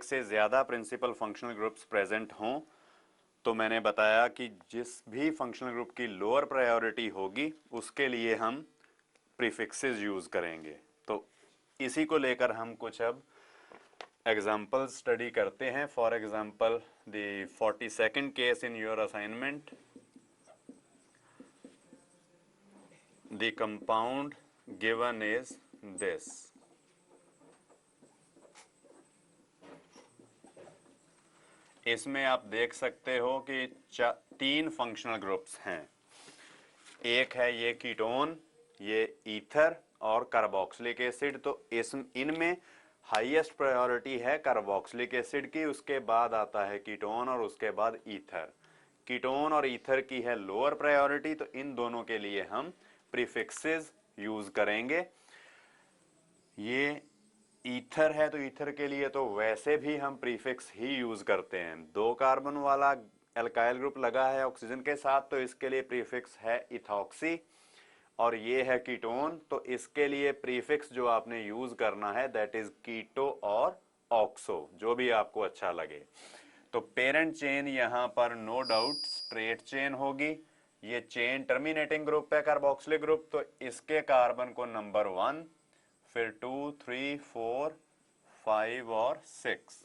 एक से ज़्यादा प्रिंसिपल फंक्शनल ग्रुप्स प्रेजेंट हों तो मैंने बताया कि जिस भी फंक्शनल ग्रुप की लोअर प्रायोरिटी होगी उसके लिए हम प्रीफिक्सेस यूज़ करेंगे। तो इसी को लेकर हम कुछ अब एग्जाम्पल स्टडी करते हैं। For example the 42nd case in your assignment, the compound given is this. इसमें आप देख सकते हो कि तीन फंक्शनल ग्रुप्स हैं। एक है ये कीटोन, ये ईथर और कार्बोक्सिलिक एसिड। तो इनमें हाईएस्ट प्रायोरिटी है कार्बोक्सिलिक एसिड की, उसके बाद आता है कीटोन और उसके बाद ईथर। कीटोन और ईथर की है लोअर प्रायोरिटी, तो इन दोनों के लिए हम प्रीफिक्सेस यूज करेंगे। ये ईथर है तो ईथर के लिए तो वैसे भी हम प्रीफिक्स ही यूज करते हैं। 2 कार्बन वाला एल्काइल ग्रुप लगा है ऑक्सीजन के साथ, तो इसके लिए प्रीफिक्स है इथॉक्सी। और ये है कीटोन, तो इसके लिए प्रीफिक्स जो आपने यूज करना है दैट इज कीटो और ऑक्सो, जो भी आपको अच्छा लगे। तो पेरेंट चेन यहां पर नो डाउट स्ट्रेट चेन होगी। ये चेन टर्मिनेटिंग ग्रुप है कार्बोक्सिलिक ग्रुप, तो इसके कार्बन को नंबर 1, फिर 2, 3, 4, 5 और 6।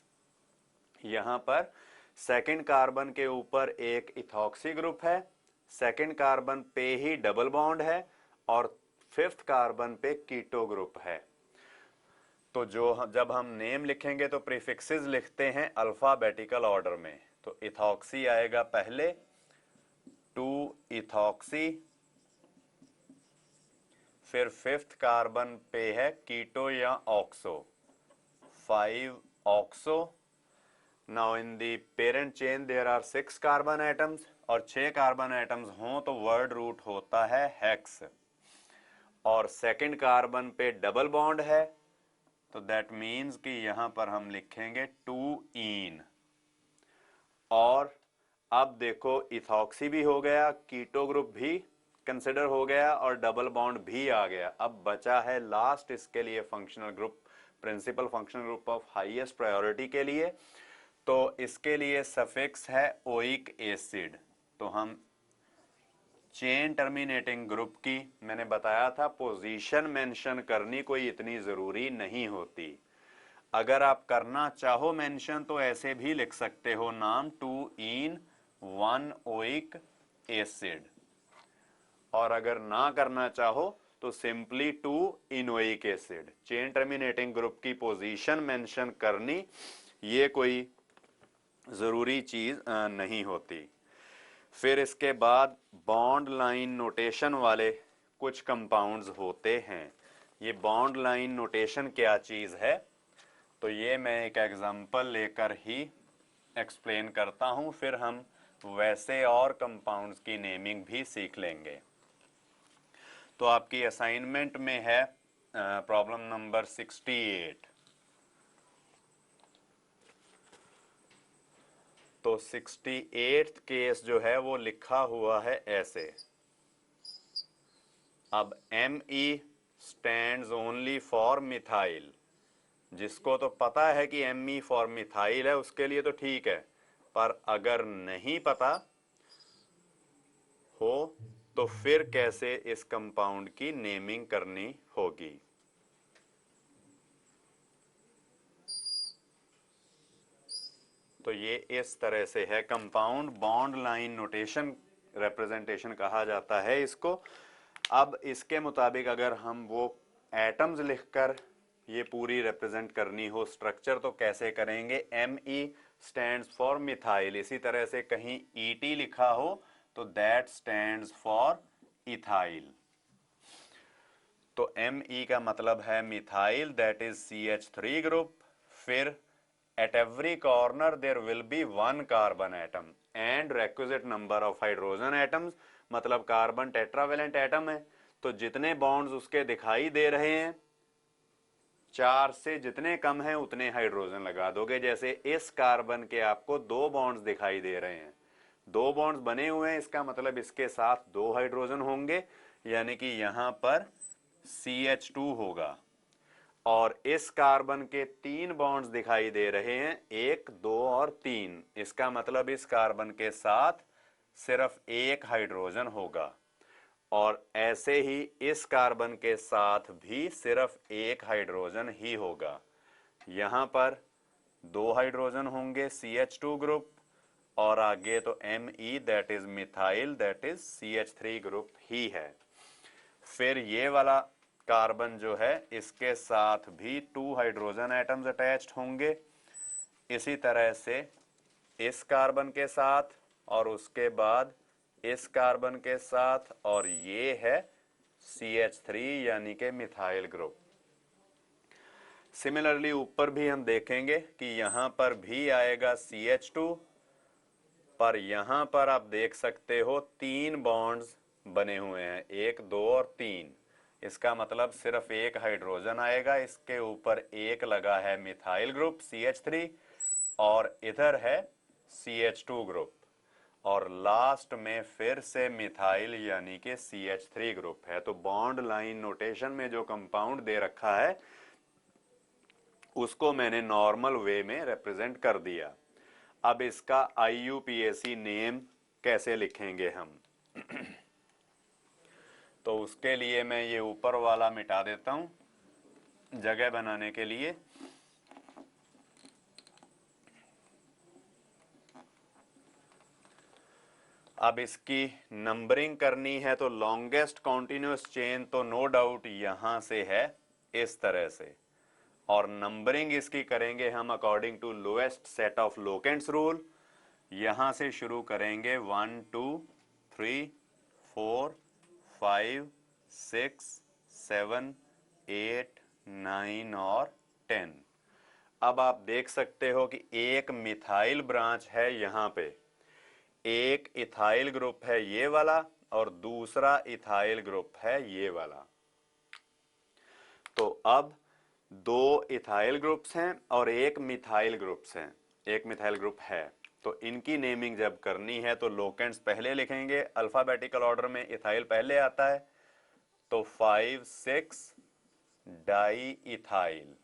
यहां पर सेकंड कार्बन के ऊपर एक इथॉक्सी ग्रुप है, सेकंड कार्बन पे ही डबल बॉन्ड है और फिफ्थ कार्बन पे कीटो ग्रुप है। तो जब हम नेम लिखेंगे तो प्रीफिक्सेस लिखते हैं अल्फाबेटिकल ऑर्डर में। तो इथॉक्सी आएगा पहले, 2 इथॉक्सी, फिर फिफ्थ कार्बन पे है कीटो या oxo, 5 oxo. Now in the parent chain there are 6 carbon atoms, और 6 कार्बन एटम्स हों तो वर्ड रूट होता है हेक्स। और सेकंड कार्बन पे डबल बॉन्ड है, तो दैट मीन्स कि यहां पर हम लिखेंगे 2 ईन। और अब देखो इथॉक्सी भी हो गया, कीटो ग्रुप भी कंसिडर हो गया और डबल बॉन्ड भी आ गया। अब बचा है लास्ट इसके लिए functional group, principal functional group of highest priority के लिए। तो इसके लिए सफिक्स है ओइक एसिड। तो हम चेन टर्मिनेटिंग ग्रुप की मैंने बताया था पोजीशन मेंशन करनी कोई इतनी जरूरी नहीं होती। अगर आप करना चाहो मेंशन तो ऐसे भी लिख सकते हो नाम 2 इन 1 ओइक एसिड, और अगर ना करना चाहो तो simply 2 enoic acid. Chain terminating group की पोजीशन मेंशन करनी ये कोई जरूरी चीज नहीं होती। फिर इसके बाद बॉन्ड लाइन नोटेशन वाले कुछ कंपाउंड्स होते हैं। ये बॉन्ड लाइन नोटेशन क्या चीज है, तो ये मैं एक एग्जांपल लेकर ही एक्सप्लेन करता हूं, फिर हम वैसे और कंपाउंड्स की नेमिंग भी सीख लेंगे। तो आपकी असाइनमेंट में है प्रॉब्लम नंबर 68। तो 68th केस जो है वो लिखा हुआ है ऐसे। अब Me stands only for methyl. जिसको तो पता है कि Me फॉर मिथाइल है उसके लिए तो ठीक है, पर अगर नहीं पता हो तो फिर कैसे इस कंपाउंड की नेमिंग करनी होगी। तो ये इस तरह से है compound bond line notation representation कहा जाता है इसको। अब इसके मुताबिक अगर हम वो एटम्स लिखकर ये पूरी रिप्रेजेंट करनी हो स्ट्रक्चर तो कैसे करेंगे। Me स्टैंड्स फॉर मिथाइल, इसी तरह से कहीं Et लिखा हो तो दैट स्टैंड्स फॉर इथाइल। तो Me का मतलब है methyl, that is CH3 group. फिर at every corner there will be 1 carbon atom and requisite number of hydrogen atoms, मतलब कार्बन टेट्रावेलेंट एटम है, तो जितने बॉन्ड्स उसके दिखाई दे रहे हैं 4 से जितने कम है उतने हाइड्रोजन लगा दोगे। जैसे इस कार्बन के आपको 2 बॉन्ड्स दिखाई दे रहे हैं, 2 बॉन्ड्स बने हुए हैं, इसका मतलब इसके साथ 2 हाइड्रोजन होंगे, यानी कि यहां पर CH2 होगा। और इस कार्बन के 3 बॉन्ड्स दिखाई दे रहे हैं, 1, 2 और 3। इसका मतलब इस कार्बन के साथ सिर्फ एक हाइड्रोजन होगा और ऐसे ही इस कार्बन के साथ भी सिर्फ एक हाइड्रोजन ही होगा। यहां पर 2 हाइड्रोजन होंगे CH2 ग्रुप और आगे तो Me that is methyl that is CH3 group ही है। फिर ये वाला कार्बन जो है इसके साथ भी 2 हाइड्रोजन एटम्स अटैच्ड होंगे, इसी तरह से इस कार्बन के साथ और उसके बाद इस कार्बन के साथ, और ये है CH3 यानी कि मिथाइल ग्रुप। सिमिलरली ऊपर भी हम देखेंगे कि यहां पर भी आएगा CH2, पर यहां पर आप देख सकते हो 3 बॉन्ड्स बने हुए हैं, 1, 2 और 3। इसका मतलब सिर्फ एक हाइड्रोजन आएगा, इसके ऊपर एक लगा है मिथाइल ग्रुप CH3 और इधर है CH2 ग्रुप और लास्ट में फिर से मिथाइल यानी कि CH3 ग्रुप है। तो बॉन्ड लाइन नोटेशन में जो कंपाउंड दे रखा है उसको मैंने नॉर्मल वे में रिप्रेजेंट कर दिया। अब इसका IUPAC नेम कैसे लिखेंगे हम तो उसके लिए मैं ये ऊपर वाला मिटा देता हूं जगह बनाने के लिए। अब इसकी नंबरिंग करनी है तो लॉन्गेस्ट कॉन्टिन्यूस चेन तो नो डाउट यहां से है इस तरह से, और नंबरिंग इसकी करेंगे हम according to lowest set of locants rule. यहां से शुरू करेंगे 1, 2, 3, 4, 5, 6, 7, 8, 9 और 10। अब आप देख सकते हो कि एक मिथाइल ब्रांच है यहां पे, एक इथाइल ग्रुप है ये वाला और दूसरा इथाइल ग्रुप है ये वाला। तो अब 2 इथाइल ग्रुप्स हैं और एक मिथाइल ग्रुप्स हैं, एक मिथाइल ग्रुप है। तो इनकी नेमिंग जब करनी है तो लोकेंट्स पहले लिखेंगे, अल्फाबेटिकल ऑर्डर में इथाइल पहले आता है तो 5, 6 डाई इथाइल।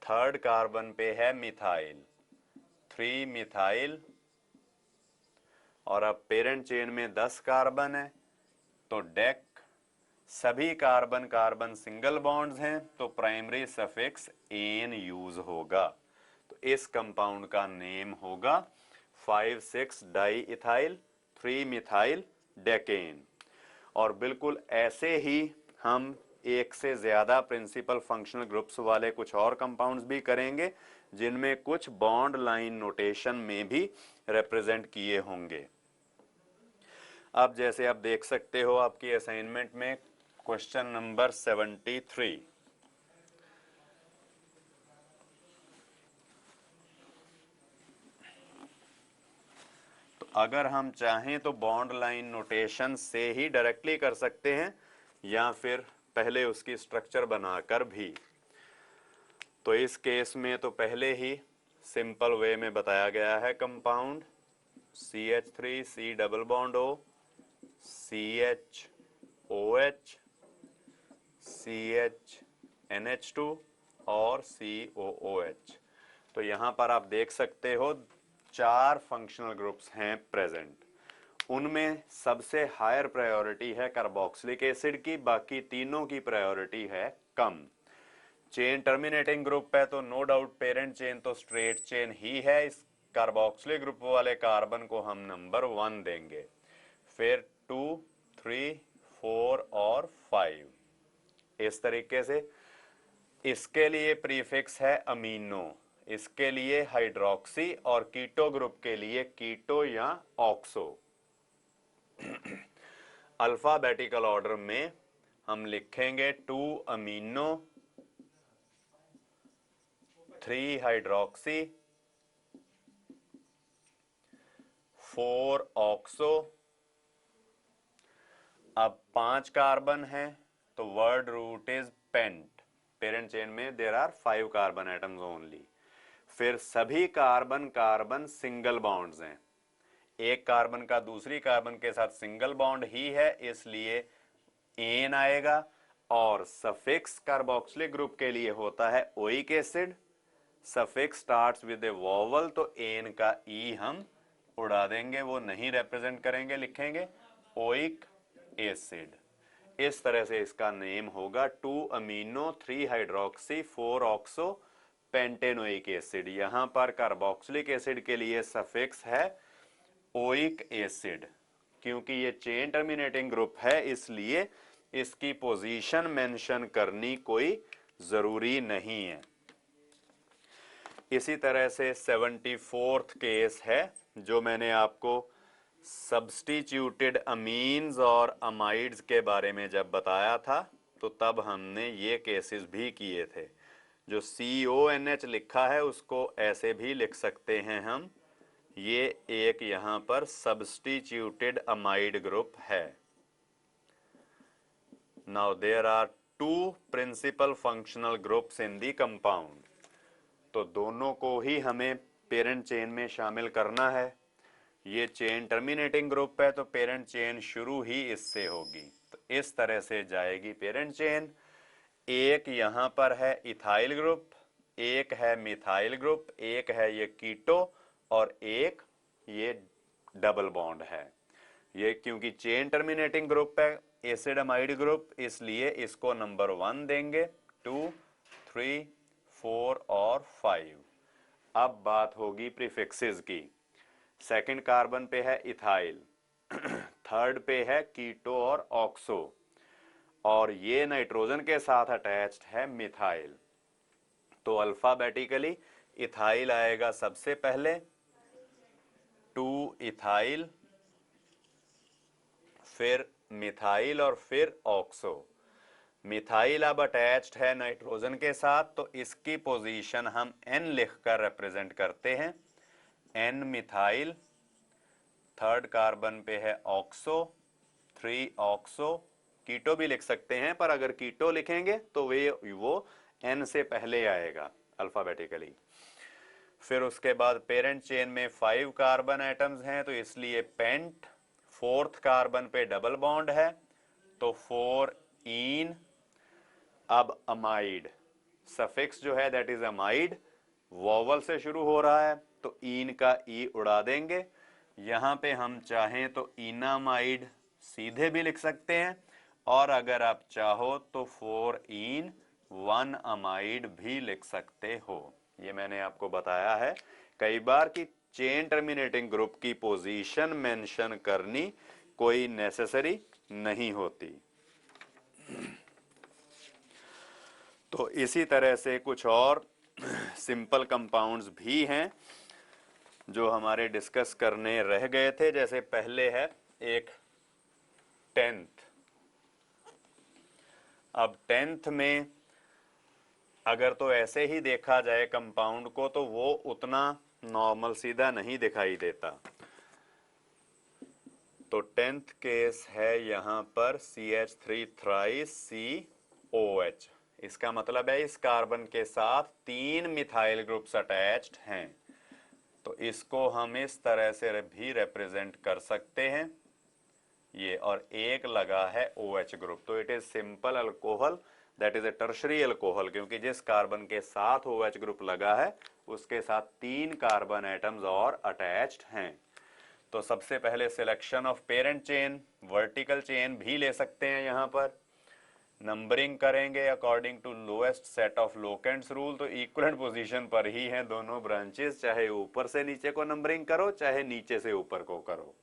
थर्ड कार्बन पे है मिथाइल, 3 मिथाइल, और अब पेरेंट चेन में 10 कार्बन है तो डेक, सभी कार्बन कार्बन सिंगल बॉन्ड्स हैं तो प्राइमरी सफिक्स एन यूज होगा। तो इस कंपाउंड का नेम होगा 5, 6 डाई इथाइल 3 मिथाइल डेकेन। और बिल्कुल ऐसे ही हम एक से ज्यादा प्रिंसिपल फंक्शनल ग्रुप्स वाले कुछ और कंपाउंड्स भी करेंगे जिनमें कुछ बॉन्ड लाइन नोटेशन में भी रिप्रेजेंट किए होंगे। अब जैसे आप देख सकते हो आपकी असाइनमेंट में क्वेश्चन नंबर 73, तो अगर हम चाहें तो बॉन्ड लाइन नोटेशन से ही डायरेक्टली कर सकते हैं या फिर पहले उसकी स्ट्रक्चर बनाकर भी। तो इस केस में तो पहले ही सिंपल वे में बताया गया है compound CH3 C double bond O CHOH CHNH2 और COOH। तो यहां पर आप देख सकते हो 4 फंक्शनल ग्रुप्स हैं प्रेजेंट, उनमें सबसे हायर प्रायोरिटी है कार्बोक्सिलिक एसिड की, बाकी तीनों की प्रायोरिटी है कम। चेन टर्मिनेटिंग ग्रुप है तो नो डाउट पेरेंट चेन तो स्ट्रेट चेन ही है, इस कार्बोक्सिलिक ग्रुप वाले कार्बन को हम नंबर 1 देंगे, फिर 2, 3, 4 और 5 इस तरीके से। इसके लिए प्रीफिक्स है अमीनो, इसके लिए हाइड्रोक्सी और कीटो ग्रुप के लिए कीटो या ऑक्सो। अल्फाबेटिकल ऑर्डर में हम लिखेंगे 2 अमीनो 3 हाइड्रोक्सी 4 ऑक्सो। अब 5 कार्बन है तो word root is pent, parent chain में there are 5 carbon atoms only. फिर सभी कार्बन कार्बन सिंगल बॉन्ड्स हैं, एक कार्बन का दूसरी कार्बन के साथ सिंगल बॉन्ड ही है इसलिए एन आएगा। और सफिक्स कार्बोक्सिलिक ग्रुप के लिए होता है oic acid. Suffix starts with a vowel, तो एन का ई हम उड़ा देंगे, वो नहीं रिप्रेजेंट करेंगे, लिखेंगे ओइक एसिड। इस तरह से इसका नेम होगा 2 amino 3 hydroxy 4 oxo pentanoic acid. यहां पर कार्बोक्सिलिक एसिड के लिए सफिक्स है ओइक एसिड। क्योंकि ये चेन टर्मिनेटिंग ग्रुप है इसलिए इसकी पोजीशन मेंशन करनी कोई जरूरी नहीं है। इसी तरह से 74th केस है जो मैंने आपको सब्स्टिट्यूटेड अमीन्स और अमाइड्स के बारे में जब बताया था तो तब हमने ये केसेस भी किए थे। जो CONH लिखा है उसको ऐसे भी लिख सकते हैं हम, ये एक यहां पर सब्स्टिट्यूटेड अमाइड ग्रुप है। Now there are 2 principal functional groups in the compound, तो दोनों को ही हमें पेरेंट चेन में शामिल करना है। ये चेन टर्मिनेटिंग ग्रुप है तो पेरेंट चेन शुरू ही इससे होगी, तो इस तरह से जाएगी पेरेंट चेन। एक यहां पर है इथाइल ग्रुप, एक है मिथाइल ग्रुप, एक है ये कीटो और एक ये डबल बॉन्ड है। ये क्योंकि चेन टर्मिनेटिंग ग्रुप है एसिड अमाइड ग्रुप, इसलिए इसको नंबर 1 देंगे, 2, 3, 4 और 5। अब बात होगी प्रीफिक्सेस की। सेकंड कार्बन पे है इथाइल, थर्ड पे है कीटो और ऑक्सो, और ये नाइट्रोजन के साथ अटैच्ड है मिथाइल। तो अल्फाबेटिकली इथाइल आएगा सबसे पहले, 2 इथाइल, फिर मिथाइल और फिर ऑक्सो। मिथाइल अब अटैच्ड है नाइट्रोजन के साथ तो इसकी पोजीशन हम N लिखकर रिप्रेजेंट करते हैं, N मिथाइल। थर्ड कार्बन पे है ऑक्सो, 3 ऑक्सो। कीटो भी लिख सकते हैं पर अगर कीटो लिखेंगे तो वो N से पहले आएगा अल्फाबेटिकली। फिर उसके बाद पेरेंट चेन में 5 कार्बन एटम्स हैं तो इसलिए पेंट। फोर्थ कार्बन पे डबल बॉन्ड है तो 4 ईन। अब अमाइड, सफिक्स जो है दैट इज अमाइड, वोवल से शुरू हो रहा है तो ईन का ई उड़ा देंगे। यहां पे हम चाहें तो इनामाइड सीधे भी लिख सकते हैं, और अगर आप चाहो तो 4 ईन 1 अमाइड भी लिख सकते हो। ये मैंने आपको बताया है कई बार कि चेन टर्मिनेटिंग ग्रुप की पोजीशन मेंशन करनी कोई नेसेसरी नहीं होती। तो इसी तरह से कुछ और सिंपल कंपाउंड्स भी हैं जो हमारे डिस्कस करने रह गए थे। जैसे पहले है एक 10th। अब 10th में अगर तो ऐसे ही देखा जाए कंपाउंड को तो वो उतना नॉर्मल सीधा नहीं दिखाई देता। तो 10th केस है यहां पर CH3 थ्राइस COH। इसका मतलब है इस कार्बन के साथ 3 मिथाइल ग्रुप्स अटैच्ड हैं, तो इसको हम इस तरह से भी रिप्रेजेंट कर सकते हैं ये, और एक लगा है OH ग्रुप, तो it is simple alcohol that is a tertiary alcohol, क्योंकि जिस कार्बन के साथ OH ग्रुप लगा है उसके साथ 3 कार्बन एटम्स और अटैच्ड हैं। तो सबसे पहले selection of parent chain, vertical chain भी ले सकते हैं। यहां पर नंबरिंग करेंगे according to lowest set of locants rule, तो इक्वलेंट पोजीशन पर ही हैं दोनों ब्रांचेस, चाहे ऊपर से नीचे को नंबरिंग करो चाहे नीचे से ऊपर को करो।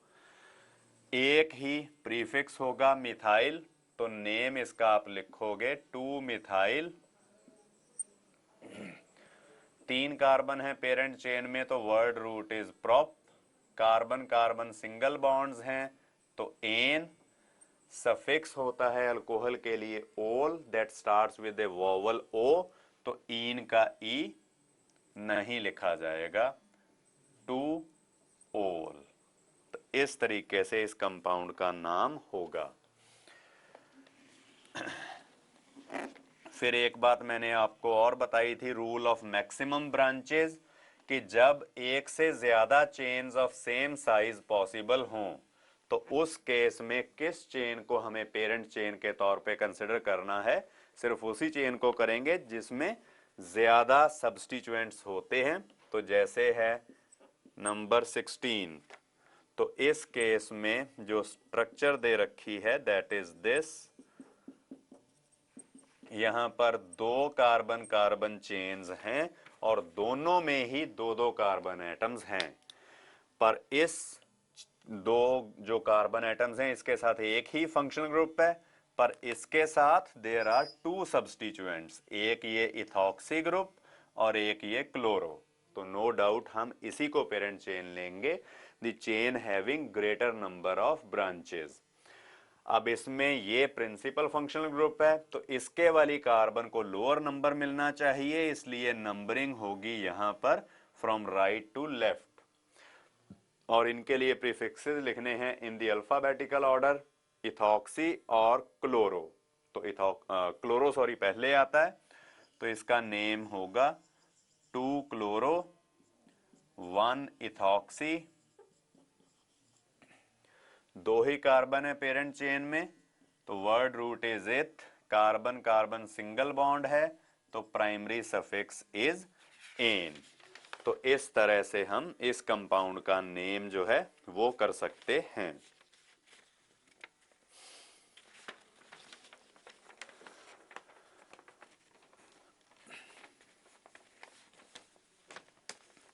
एक ही प्रीफिक्स होगा मिथाइल, तो नेम इसका आप लिखोगे 2 मिथाइल। 3 कार्बन है पेरेंट चेन में तो word root is prop. Carbon carbon single bonds हैं तो एन। सफिक्स होता है अल्कोहल के लिए ol that starts with a vowel O, तो ईन का ई नहीं लिखा जाएगा, 2 ओल। तो इस तरीके से इस कंपाउंड का नाम होगा। फिर एक बात मैंने आपको और बताई थी, रूल ऑफ मैक्सिमम ब्रांचेस, कि जब एक से ज्यादा chains of same size possible हों तो उस केस में किस चेन को हमें पेरेंट चेन के तौर पे कंसिडर करना है, सिर्फ उसी चेन को करेंगे जिसमें ज्यादा सब्स्टिट्यूएंट्स होते हैं। तो जैसे है नंबर 16, तो इस केस में जो स्ट्रक्चर दे रखी है दैट इज दिस, यहां पर दो कार्बन कार्बन चेन्स हैं और दोनों में ही दो दो कार्बन एटम्स हैं, पर इस दो जो कार्बन एटम्स हैं इसके साथ एक ही फंक्शनल ग्रुप है, पर इसके साथ देयर आर टू सब्स्टिट्यूएंट्स, एक ये इथॉक्सी ग्रुप और एक ये क्लोरो। तो नो डाउट हम इसी को पेरेंट चेन लेंगे, the chain having greater number of branches. अब इसमें ये प्रिंसिपल फंक्शनल ग्रुप है, तो इसके वाली कार्बन को लोअर नंबर मिलना चाहिए, इसलिए नंबरिंग होगी यहां पर फ्रॉम राइट टू लेफ्ट। और इनके लिए प्रीफिक्सेस लिखने हैं in the alphabetical order, ethoxy और क्लोरो। तो क्लोरो सॉरी पहले आता है, तो इसका नेम होगा 2 क्लोरो 1 इथॉक्सी। दो ही कार्बन है पेरेंट चेन में, तो वर्ड रूट इज इथ, कार्बन कार्बन सिंगल बॉन्ड है, तो प्राइमरी सफिक्स इज एन। तो इस तरह से हम इस कंपाउंड का नेम जो है वो कर सकते हैं।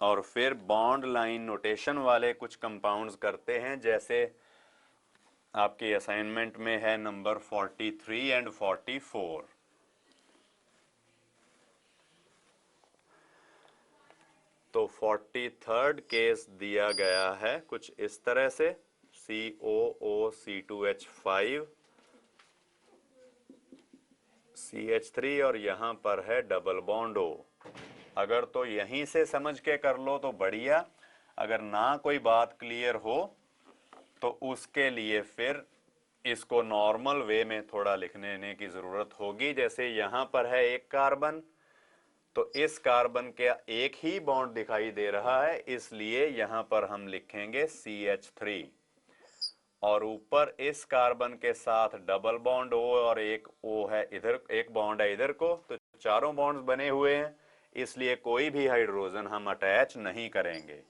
और फिर बॉन्ड लाइन नोटेशन वाले कुछ कंपाउंड्स करते हैं, जैसे आपके असाइनमेंट में है नंबर 43 एंड 44। तो 43rd केस दिया गया है कुछ इस तरह से, COOC2H5 CH3 और यहां पर है डबल बॉन्ड O। अगर तो यहीं से समझ के कर लो तो बढ़िया, अगर ना कोई बात क्लियर हो तो उसके लिए फिर इसको नॉर्मल वे में थोड़ा लिखने की जरूरत होगी। जैसे यहां पर है एक कार्बन, तो इस कार्बन के एक ही बॉन्ड दिखाई दे रहा है, इसलिए यहां पर हम लिखेंगे CH3। और ऊपर इस कार्बन के साथ डबल बॉन्ड O और एक O है इधर, एक बॉन्ड है इधर को, तो चारों बॉन्ड्स बने हुए हैं, इसलिए कोई भी हाइड्रोजन हम अटैच नहीं करेंगे।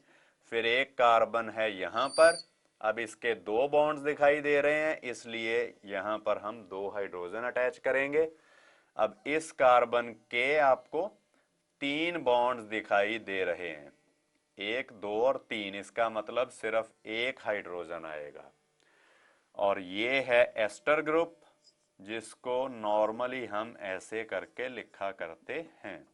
फिर एक कार्बन है यहां पर, अब इसके दो बॉन्ड्स दिखाई दे रहे हैं, इसलिए यहां पर हम दो हाइड्रोजन अटैच करेंगे। अब इस कार्बन के आपको तीन बॉन्ड्स दिखाई दे रहे हैं, एक दो और तीन, इसका मतलब सिर्फ एक हाइड्रोजन आएगा। और ये है एस्टर ग्रुप, जिसको नॉर्मली हम ऐसे करके लिखा करते हैं।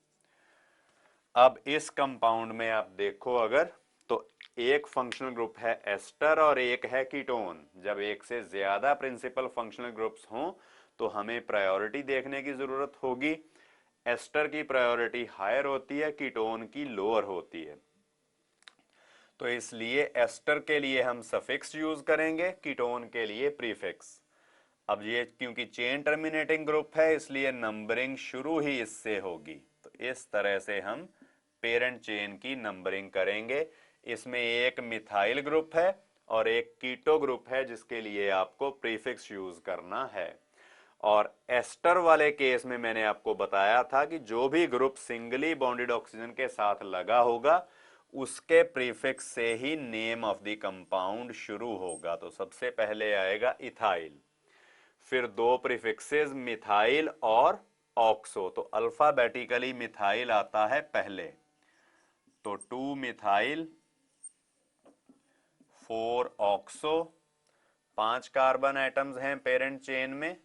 अब इस कंपाउंड में आप देखो अगर, तो एक फंक्शनल ग्रुप है एस्टर और एक है कीटोन। जब एक से ज्यादा प्रिंसिपल फंक्शनल ग्रुप्स हों तो हमें प्रायोरिटी देखने की जरूरत होगी। एस्टर की प्रायोरिटी हायर होती है, कीटोन की लोअर होती है। तो इसलिए एस्टर के लिए हम सफिक्स यूज करेंगे, कीटोन के लिए प्रीफिक्स। अब ये क्योंकि चेन टर्मिनेटिंग ग्रुप है, इसलिए नंबरिंग शुरू ही इससे होगी। तो इस तरह से हम पेरेंट चेन की नंबरिंग करेंगे। इसमें एक मिथाइल ग्रुप है और एक कीटो ग्रुप है, जिसके लिए आपको प्रीफिक्स यूज करना है। और एस्टर वाले केस में मैंने आपको बताया था कि जो भी ग्रुप सिंगली बॉन्डेड ऑक्सीजन के साथ लगा होगा उसके प्रीफिक्स से ही नेम ऑफ द कंपाउंड शुरू होगा। तो सबसे पहले आएगा इथाइल, फिर दो प्रीफिक्सेस मिथाइल और ऑक्सो। तो अल्फाबेटिकली मिथाइल आता है पहले, तो 2 मिथाइल 4 ऑक्सो, 5 कार्बन एटम्स हैं पेरेंट चेन में,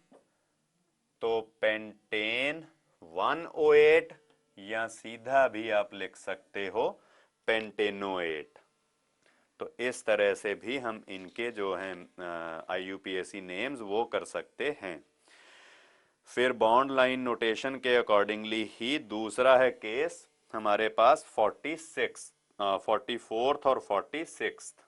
तो पेंटेन 108, या सीधा भी आप लिख सकते हो पेंटेनोएट। तो इस तरह से भी हम इनके जो हैं IUPAC नेम्स वो कर सकते हैं। फिर बॉन्ड लाइन नोटेशन के अकॉर्डिंगली ही दूसरा है केस हमारे पास 46, 44th और 46th।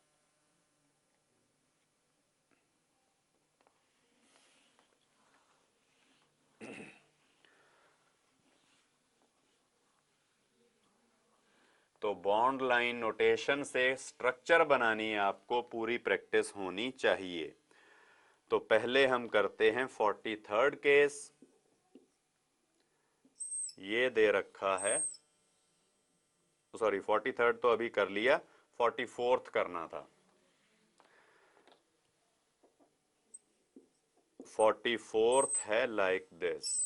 तो बॉन्ड लाइन नोटेशन से स्ट्रक्चर बनानी आपको पूरी प्रैक्टिस होनी चाहिए। तो पहले हम करते हैं 43rd केस। ये दे रखा है, सॉरी 43rd तो अभी कर लिया, 44th करना था। 44th है लाइक दिस।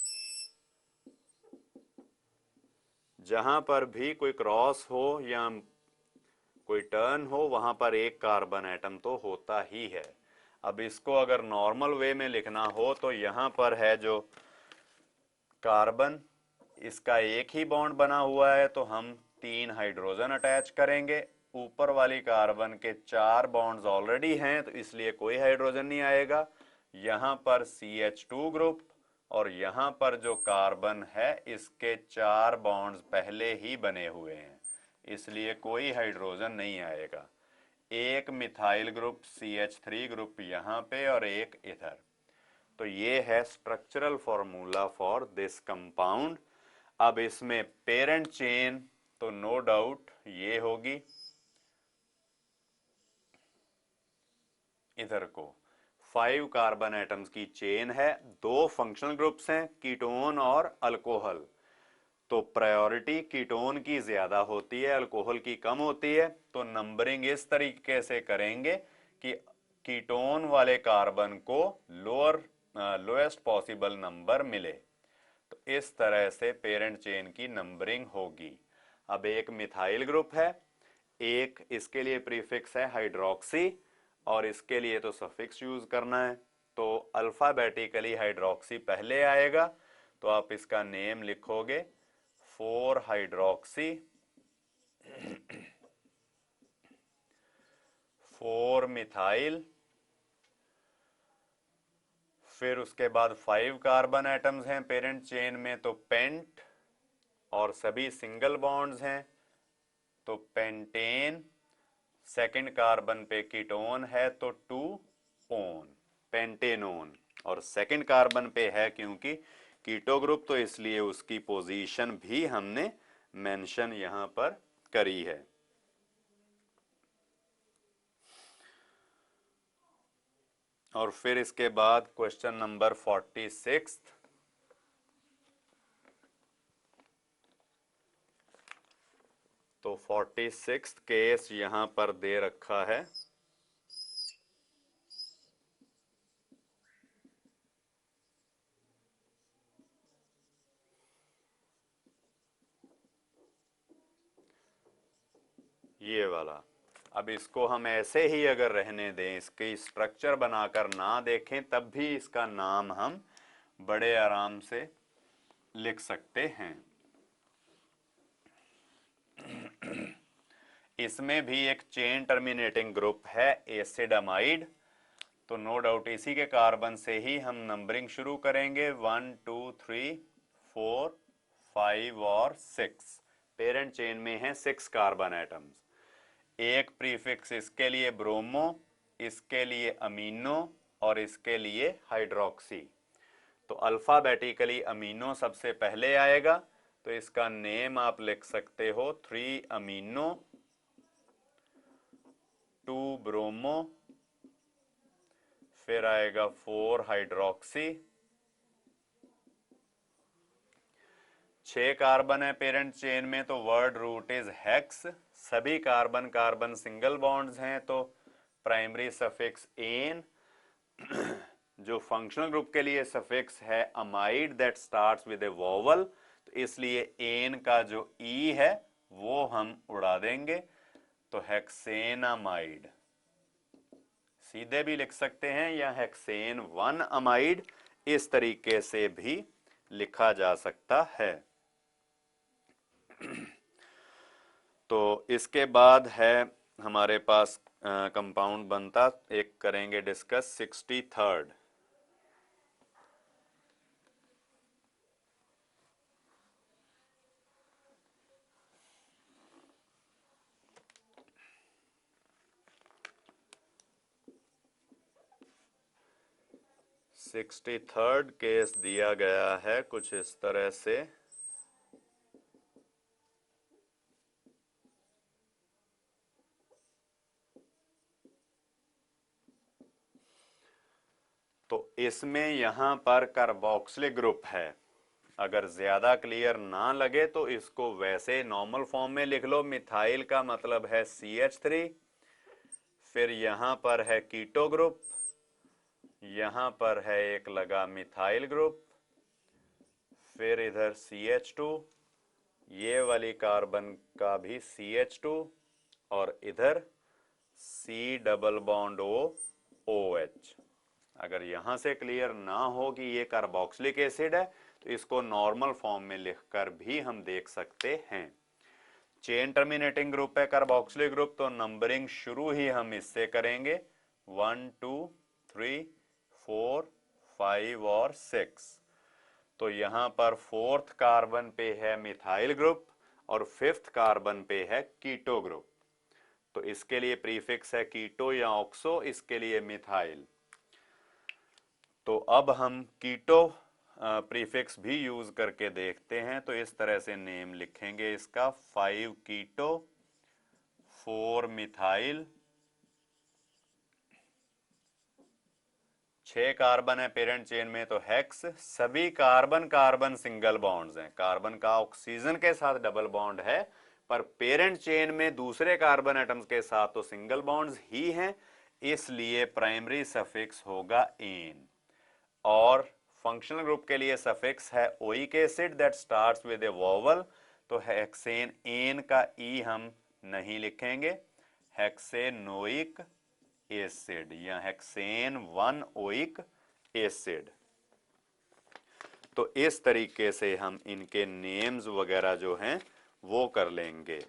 जहां पर भी कोई क्रॉस हो या कोई टर्न हो वहां पर एक कार्बन एटम तो होता ही है। अब इसको अगर नॉर्मल वे में लिखना हो तो यहां पर है जो कार्बन, इसका एक ही बॉन्ड बना हुआ है तो हम 3 हाइड्रोजन अटैच करेंगे। ऊपर वाली कार्बन के 4 बॉन्ड्स ऑलरेडी हैं तो इसलिए कोई हाइड्रोजन नहीं आएगा। यहां पर CH2 ग्रुप और यहां पर जो कार्बन है इसके 4 बॉन्ड्स पहले ही बने हुए हैं, इसलिए कोई हाइड्रोजन नहीं आएगा। एक मिथाइल ग्रुप CH3 ग्रुप यहां पे और एक इधर। तो ये है structural formula for this compound. अब इसमें पेरेंट चेन तो नो डाउट ये होगी, इधर को 5 कार्बन एटम्स की चेन है, 2 फंक्शनल ग्रुप्स हैं कीटोन और अल्कोहल। तो प्रायोरिटी कीटोन की ज्यादा होती है, अल्कोहल की कम होती है। तो नंबरिंग इस तरीके से करेंगे कि कीटोन वाले कार्बन को लोएस्ट पॉसिबल नंबर मिले। तो इस तरह से पेरेंट चेन की नंबरिंग होगी। अब एक मिथाइल ग्रुप है, एक इसके लिए प्रीफिक्स है हाइड्रोक्सी और इसके लिए तो सफिक्स यूज करना है। तो अल्फाबेटिकली हाइड्रोक्सी पहले आएगा तो आप इसका नेम लिखोगे 4 हाइड्रोक्सी, 4 मिथाइल। फिर उसके बाद 5 कार्बन एटम्स हैं पेरेंट चेन में तो पेंट, और सभी सिंगल बॉन्ड्स हैं तो पेंटेन। सेकंड कार्बन पे कीटोन है तो 2 ओन, पेंटेनोन। और सेकंड कार्बन पे है क्योंकि कीटो ग्रुप तो इसलिए उसकी पोजीशन भी हमने मेंशन यहां पर करी है। और फिर इसके बाद क्वेश्चन नंबर 46। तो 46 केस यहां पर दे रखा है। ये वाला, अब इसको हम ऐसे ही अगर रहने दें, इसकी स्ट्रक्चर बनाकर ना देखें, तब भी इसका नाम हम बड़े आराम से लिख सकते हैं। इसमें भी एक चेन टर्मिनेटिंग ग्रुप है एसिडमाइड। तो नो डाउट इसी के कार्बन से ही हम नंबरिंग शुरू करेंगे 1 2 3 4 5 और 6। पेरेंट चेन में है 6 कार्बन एटम्स। एक प्रीफिक्स इसके लिए ब्रोमो, इसके लिए अमीनो और इसके लिए हाइड्रोक्सी। तो अल्फाबेटिकली अमीनो सबसे पहले आएगा तो इसका नेम आप लिख सकते हो 3 अमीनो, 2 ब्रोमो, फिर आएगा 4 हाइड्रोक्सी। 6 कार्बन है पेरेंट चेन में तो वर्ड रूट इज हेक्स। सभी कार्बन कार्बन सिंगल बॉन्ड्स हैं तो प्राइमरी सफिक्स एन। जो फंक्शनल ग्रुप के लिए सफिक्स है amide that starts with a vowel, तो इसलिए एन का जो ई है वो हम उड़ा देंगे तो हेक्सेनामाइड सीधे भी लिख सकते हैं या हेक्सेन 1 अमाइड इस तरीके से भी लिखा जा सकता है। तो इसके बाद है हमारे पास कंपाउंड बनता, एक करेंगे discuss 63rd। Sixty third case दिया गया है कुछ इस तरह से। तो इसमें यहां पर कार्बोक्सिलिक ग्रुप है। अगर ज्यादा क्लियर ना लगे तो इसको वैसे नॉर्मल फॉर्म में लिख लो। मिथाइल का मतलब है CH3, फिर यहां पर है कीटो ग्रुप, यहां पर है एक लगा मिथाइल ग्रुप, फिर इधर CH2, ये वाली कार्बन का भी CH2, और इधर C double bond O OH। अगर यहां से क्लियर ना हो कि ये कार्बोक्सिलिक एसिड है तो इसको नॉर्मल फॉर्म में लिखकर भी हम देख सकते हैं। चेन टर्मिनेटिंग ग्रुप है कार्बोक्सिलिक ग्रुप, तो नंबरिंग शुरू ही हम इससे करेंगे 1 2 3 4 5 और 6। तो यहां पर फोर्थ कार्बन पे है मिथाइल ग्रुप और फिफ्थ कार्बन पे है कीटो ग्रुप। तो इसके लिए प्रीफिक्स है कीटो या ऑक्सो, इसके लिए मिथाइल। तो अब हम कीटो प्रीफिक्स भी यूज करके देखते हैं। तो इस तरह से नेम लिखेंगे इसका 5 कीटो 4 मिथाइल, 6 कार्बन है पेरेंट चेन में तो हेक्स। सभी कार्बन कार्बन सिंगल बॉन्ड्स हैं। कार्बन का ऑक्सीजन के साथ डबल बॉन्ड है, पर पेरेंट चेन में दूसरे कार्बन एटम्स के साथ तो सिंगल बॉन्ड्स ही हैं, इसलिए प्राइमरी सफिक्स होगा एन। और फंक्शनल ग्रुप के लिए सफिक्स है oic acid that starts with a vowel. तो हेक्सेन एन का ई हम नहीं लिखेंगे, हेक्सेनोइक एसिड या हेक्सेन 1 ओइक एसिड। तो इस तरीके से हम इनके नेम्स वगैरह जो हैं वो कर लेंगे।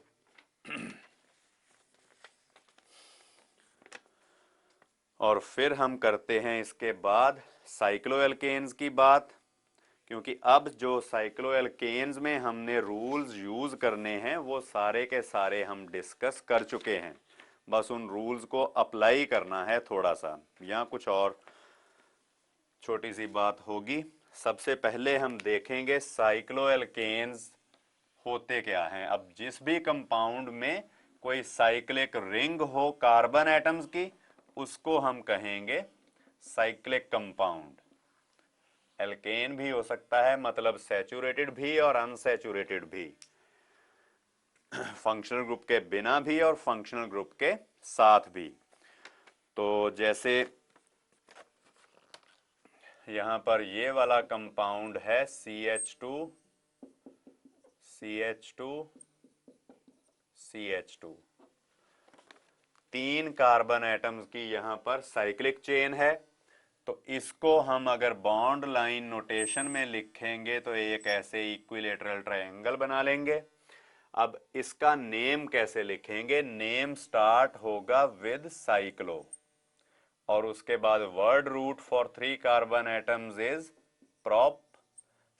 और फिर हम करते हैं इसके बाद साइक्लोएल्केन्स की बात, क्योंकि अब जो साइक्लोएल्केन्स में हमने रूल्स यूज करने हैं वो सारे के सारे हम डिस्कस कर चुके हैं। बस उन रूल्स को अप्लाई करना है थोड़ा सा, या कुछ और छोटी सी बात होगी। सबसे पहले हम देखेंगे साइक्लोएल्केन्स होते क्या हैं। अब जिस भी कंपाउंड में कोई साइक्लिक रिंग हो कार्बन एटम्स की, उसको हम कहेंगे साइक्लिक कंपाउंड। एल्केन भी हो सकता है, मतलब सैचुरेटेड भी और अनसैचुरेटेड भी, फंक्शनल ग्रुप के बिना भी और फंक्शनल ग्रुप के साथ भी। तो जैसे यहां पर ये वाला कंपाउंड है CH2 CH2 CH2, 3 carbon atoms की यहां पर साइक्लिक चेन है। तो इसको हम अगर बॉन्ड लाइन नोटेशन में लिखेंगे तो एक ऐसे इक्विलेटरल ट्रायंगल बना लेंगे। अब इसका नेम कैसे लिखेंगे? नेम स्टार्ट होगा विद साइक्लो और उसके बाद word root for 3 carbon atoms is prop.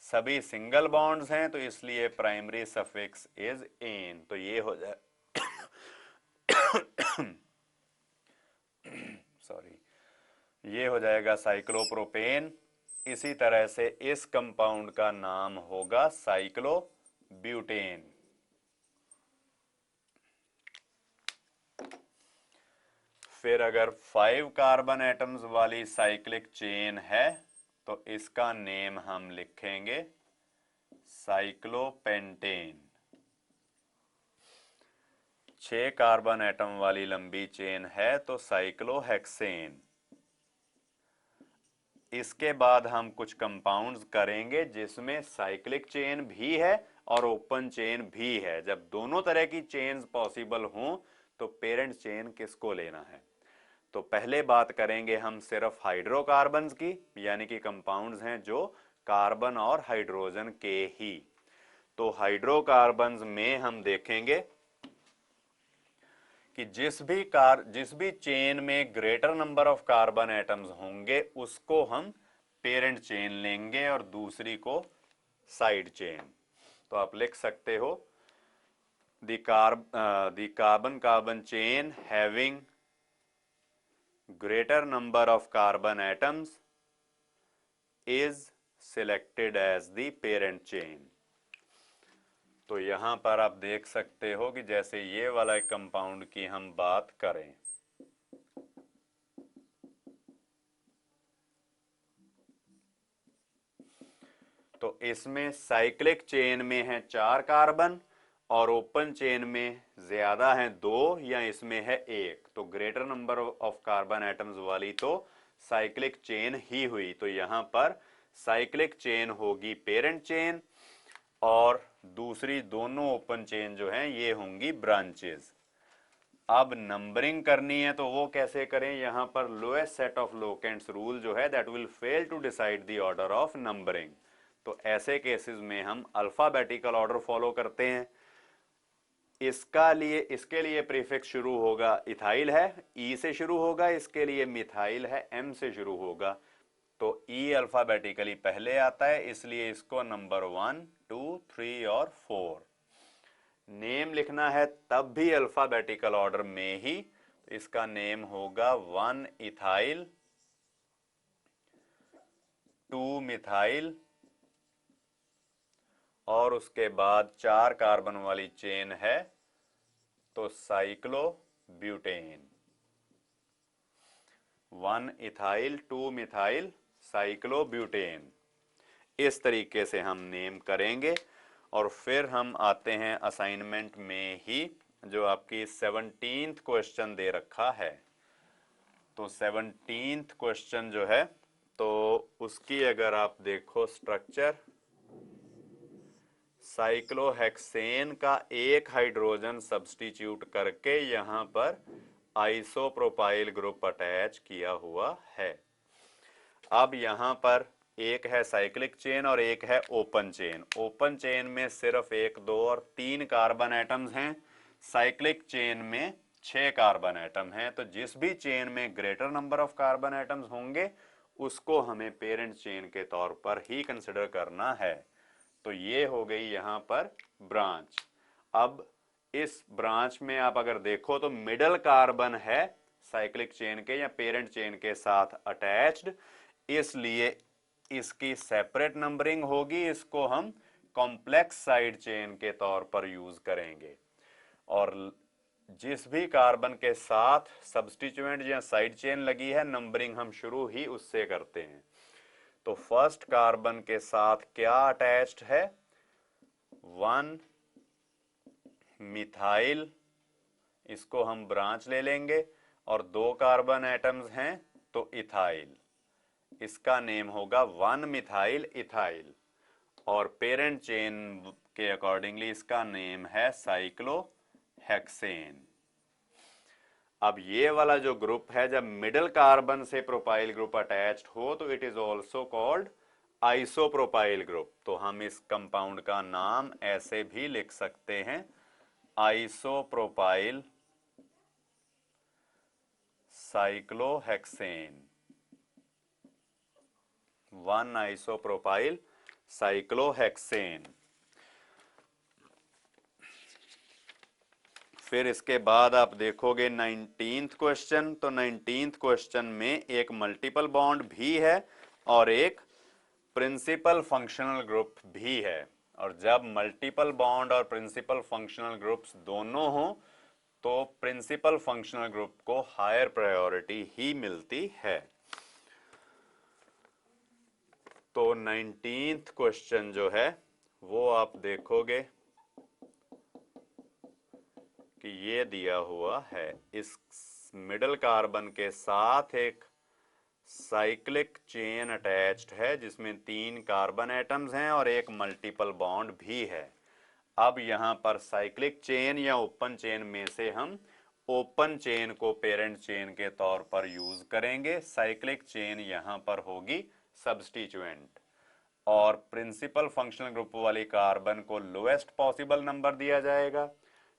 सभी सिंगल बॉन्ड्स हैं तो इसलिए प्राइमरी सफिक्स इज एन। तो ये हो जाए सॉरी, ये हो जाएगा साइक्लोप्रोपेन। इसी तरह से इस कंपाउंड का नाम होगा साइक्लोब्यूटेन। फिर अगर 5 कार्बन एटम्स वाली साइक्लिक चेन है तो इसका नेम हम लिखेंगे साइक्लोपेंटेन। 6 कार्बन एटम वाली लंबी चेन है तो साइक्लोहेक्सेन। इसके बाद हम कुछ कंपाउंड्स करेंगे जिसमें साइक्लिक चेन भी है और ओपन चेन भी है। जब दोनों तरह की चेन्स पॉसिबल हों तो पेरेंट चेन किसको लेना है? तो पहले बात करेंगे हम सिर्फ हाइड्रोकार्बन्स की, यानी कि कंपाउंड्स हैं जो कार्बन और हाइड्रोजन के ही। तो हाइड्रोकार्बन्स में हम देखेंगे कि जिस भी चेन में greater number of carbon atoms होंगे उसको हम पेरेंट चेन लेंगे और दूसरी को साइड चेन। तो आप लिख सकते हो the carbon carbon chain having greater number of carbon atoms is selected as the parent chain। तो यहां पर आप देख सकते हो कि जैसे ये वाला कंपाउंड की हम बात करें तो इसमें साइक्लिक चेन में है 4 कार्बन और ओपन चेन में ज्यादा है 2 या इसमें है 1, तो greater number of carbon atoms वाली तो साइक्लिक चेन ही हुई। तो यहां पर साइक्लिक चेन होगी पेरेंट चेन और दूसरी दोनों ओपन चेन जो हैं ये होंगी ब्रांचेस। अब नंबरिंग करनी है तो वो कैसे करें, यहां पर lowest set of locants rule जो है that will fail to decide the order of numbering. तो ऐसे केसेस में हम अल्फाबेटिकल ऑर्डर फॉलो करते हैं। इसके लिए प्रीफिक्स शुरू होगा, इथाइल है ई से शुरू होगा, इसके लिए मिथाइल है एम से शुरू होगा। तो ई अल्फाबेटिकली पहले आता है, इसलिए इसको नंबर 1 2 3 और 4 नेम लिखना है, तब भी अल्फाबेटिकल ऑर्डर में ही। तो इसका नेम होगा 1 इथाइल 2 मिथाइल और उसके बाद 4 कार्बन वाली चेन है तो साइक्लोब्यूटेन। 1 इथाइल 2 मिथाइल साइक्लोब्यूटेन, इस तरीके से हम नेम करेंगे। और फिर हम आते हैं असाइनमेंट में ही, जो आपकी 17th क्वेश्चन दे रखा है। तो 17th क्वेश्चन जो है तो उसकी अगर आप देखो स्ट्रक्चर, साइक्लोहेक्सेन का एक हाइड्रोजन सब्स्टिट्यूट करके यहां पर आइसोप्रोपाइल ग्रुप अटैच किया हुआ है। अब यहां पर एक है साइक्लिक चेन और एक है ओपन चेन। ओपन चेन में सिर्फ 1 2 और 3 कार्बन एटम्स हैं, साइक्लिक चेन में 6 कार्बन एटम हैं। तो जिस भी चेन में greater number of carbon atoms होंगे उसको हमें पेरेंट चेन के तौर पर ही कंसिडर करना है। तो ये हो गई यहां पर ब्रांच। अब इस ब्रांच में आप अगर देखो तो मिडल कार्बन है साइक्लिक चेन के या पेरेंट चेन के साथ अटैच्ड, इसलिए इसकी सेपरेट नंबरिंग होगी, इसको हम कॉम्प्लेक्स साइड चेन के तौर पर यूज करेंगे। और जिस भी कार्बन के साथ सब्स्टिट्यूएंट या साइड चेन लगी है नंबरिंग हम शुरू ही उससे करते हैं। तो फर्स्ट कार्बन के साथ क्या अटैच्ड है, 1 मिथाइल, इसको हम ब्रांच ले लेंगे, और 2 कार्बन एटम्स हैं तो इथाइल, इसका नेम होगा 1 मिथाइल इथाइल। और पेरेंट चेन के अकॉर्डिंगली इसका नेम है साइक्लोहेक्सेन। अब ये वाला जो ग्रुप है, जब मिडिल कार्बन से प्रोपाइल ग्रुप अटैच्ड हो तो it is also called isopropyl group. तो हम इस कंपाउंड का नाम ऐसे भी लिख सकते हैं, आइसोप्रोपाइल साइक्लोहेक्सेन, 1 आइसोप्रोपाइल साइक्लोहेक्सेन। फिर इसके बाद आप देखोगे 19th क्वेश्चन। तो 19th क्वेश्चन में एक मल्टीपल बॉन्ड भी है और एक प्रिंसिपल फंक्शनल ग्रुप भी है। और जब मल्टीपल बॉन्ड और प्रिंसिपल फंक्शनल ग्रुप्स दोनों हो तो प्रिंसिपल फंक्शनल ग्रुप को हायर प्रायोरिटी ही मिलती है। तो 19th क्वेश्चन जो है वो आप देखोगे कि ये दिया हुआ है, इस मिडल कार्बन के साथ एक साइक्लिक चेन अटैच्ड है जिसमें 3 कार्बन एटम्स हैं और एक मल्टीपल बॉन्ड भी है। अब यहां पर साइक्लिक चेन या ओपन चेन में से हम ओपन चेन को पेरेंट चेन के तौर पर यूज करेंगे। साइक्लिक चेन यहां पर होगी सब्स्टिट्यूएंट और प्रिंसिपल फंक्शनल ग्रुप वाली कार्बन को लोएस्ट पॉसिबल नंबर दिया जाएगा।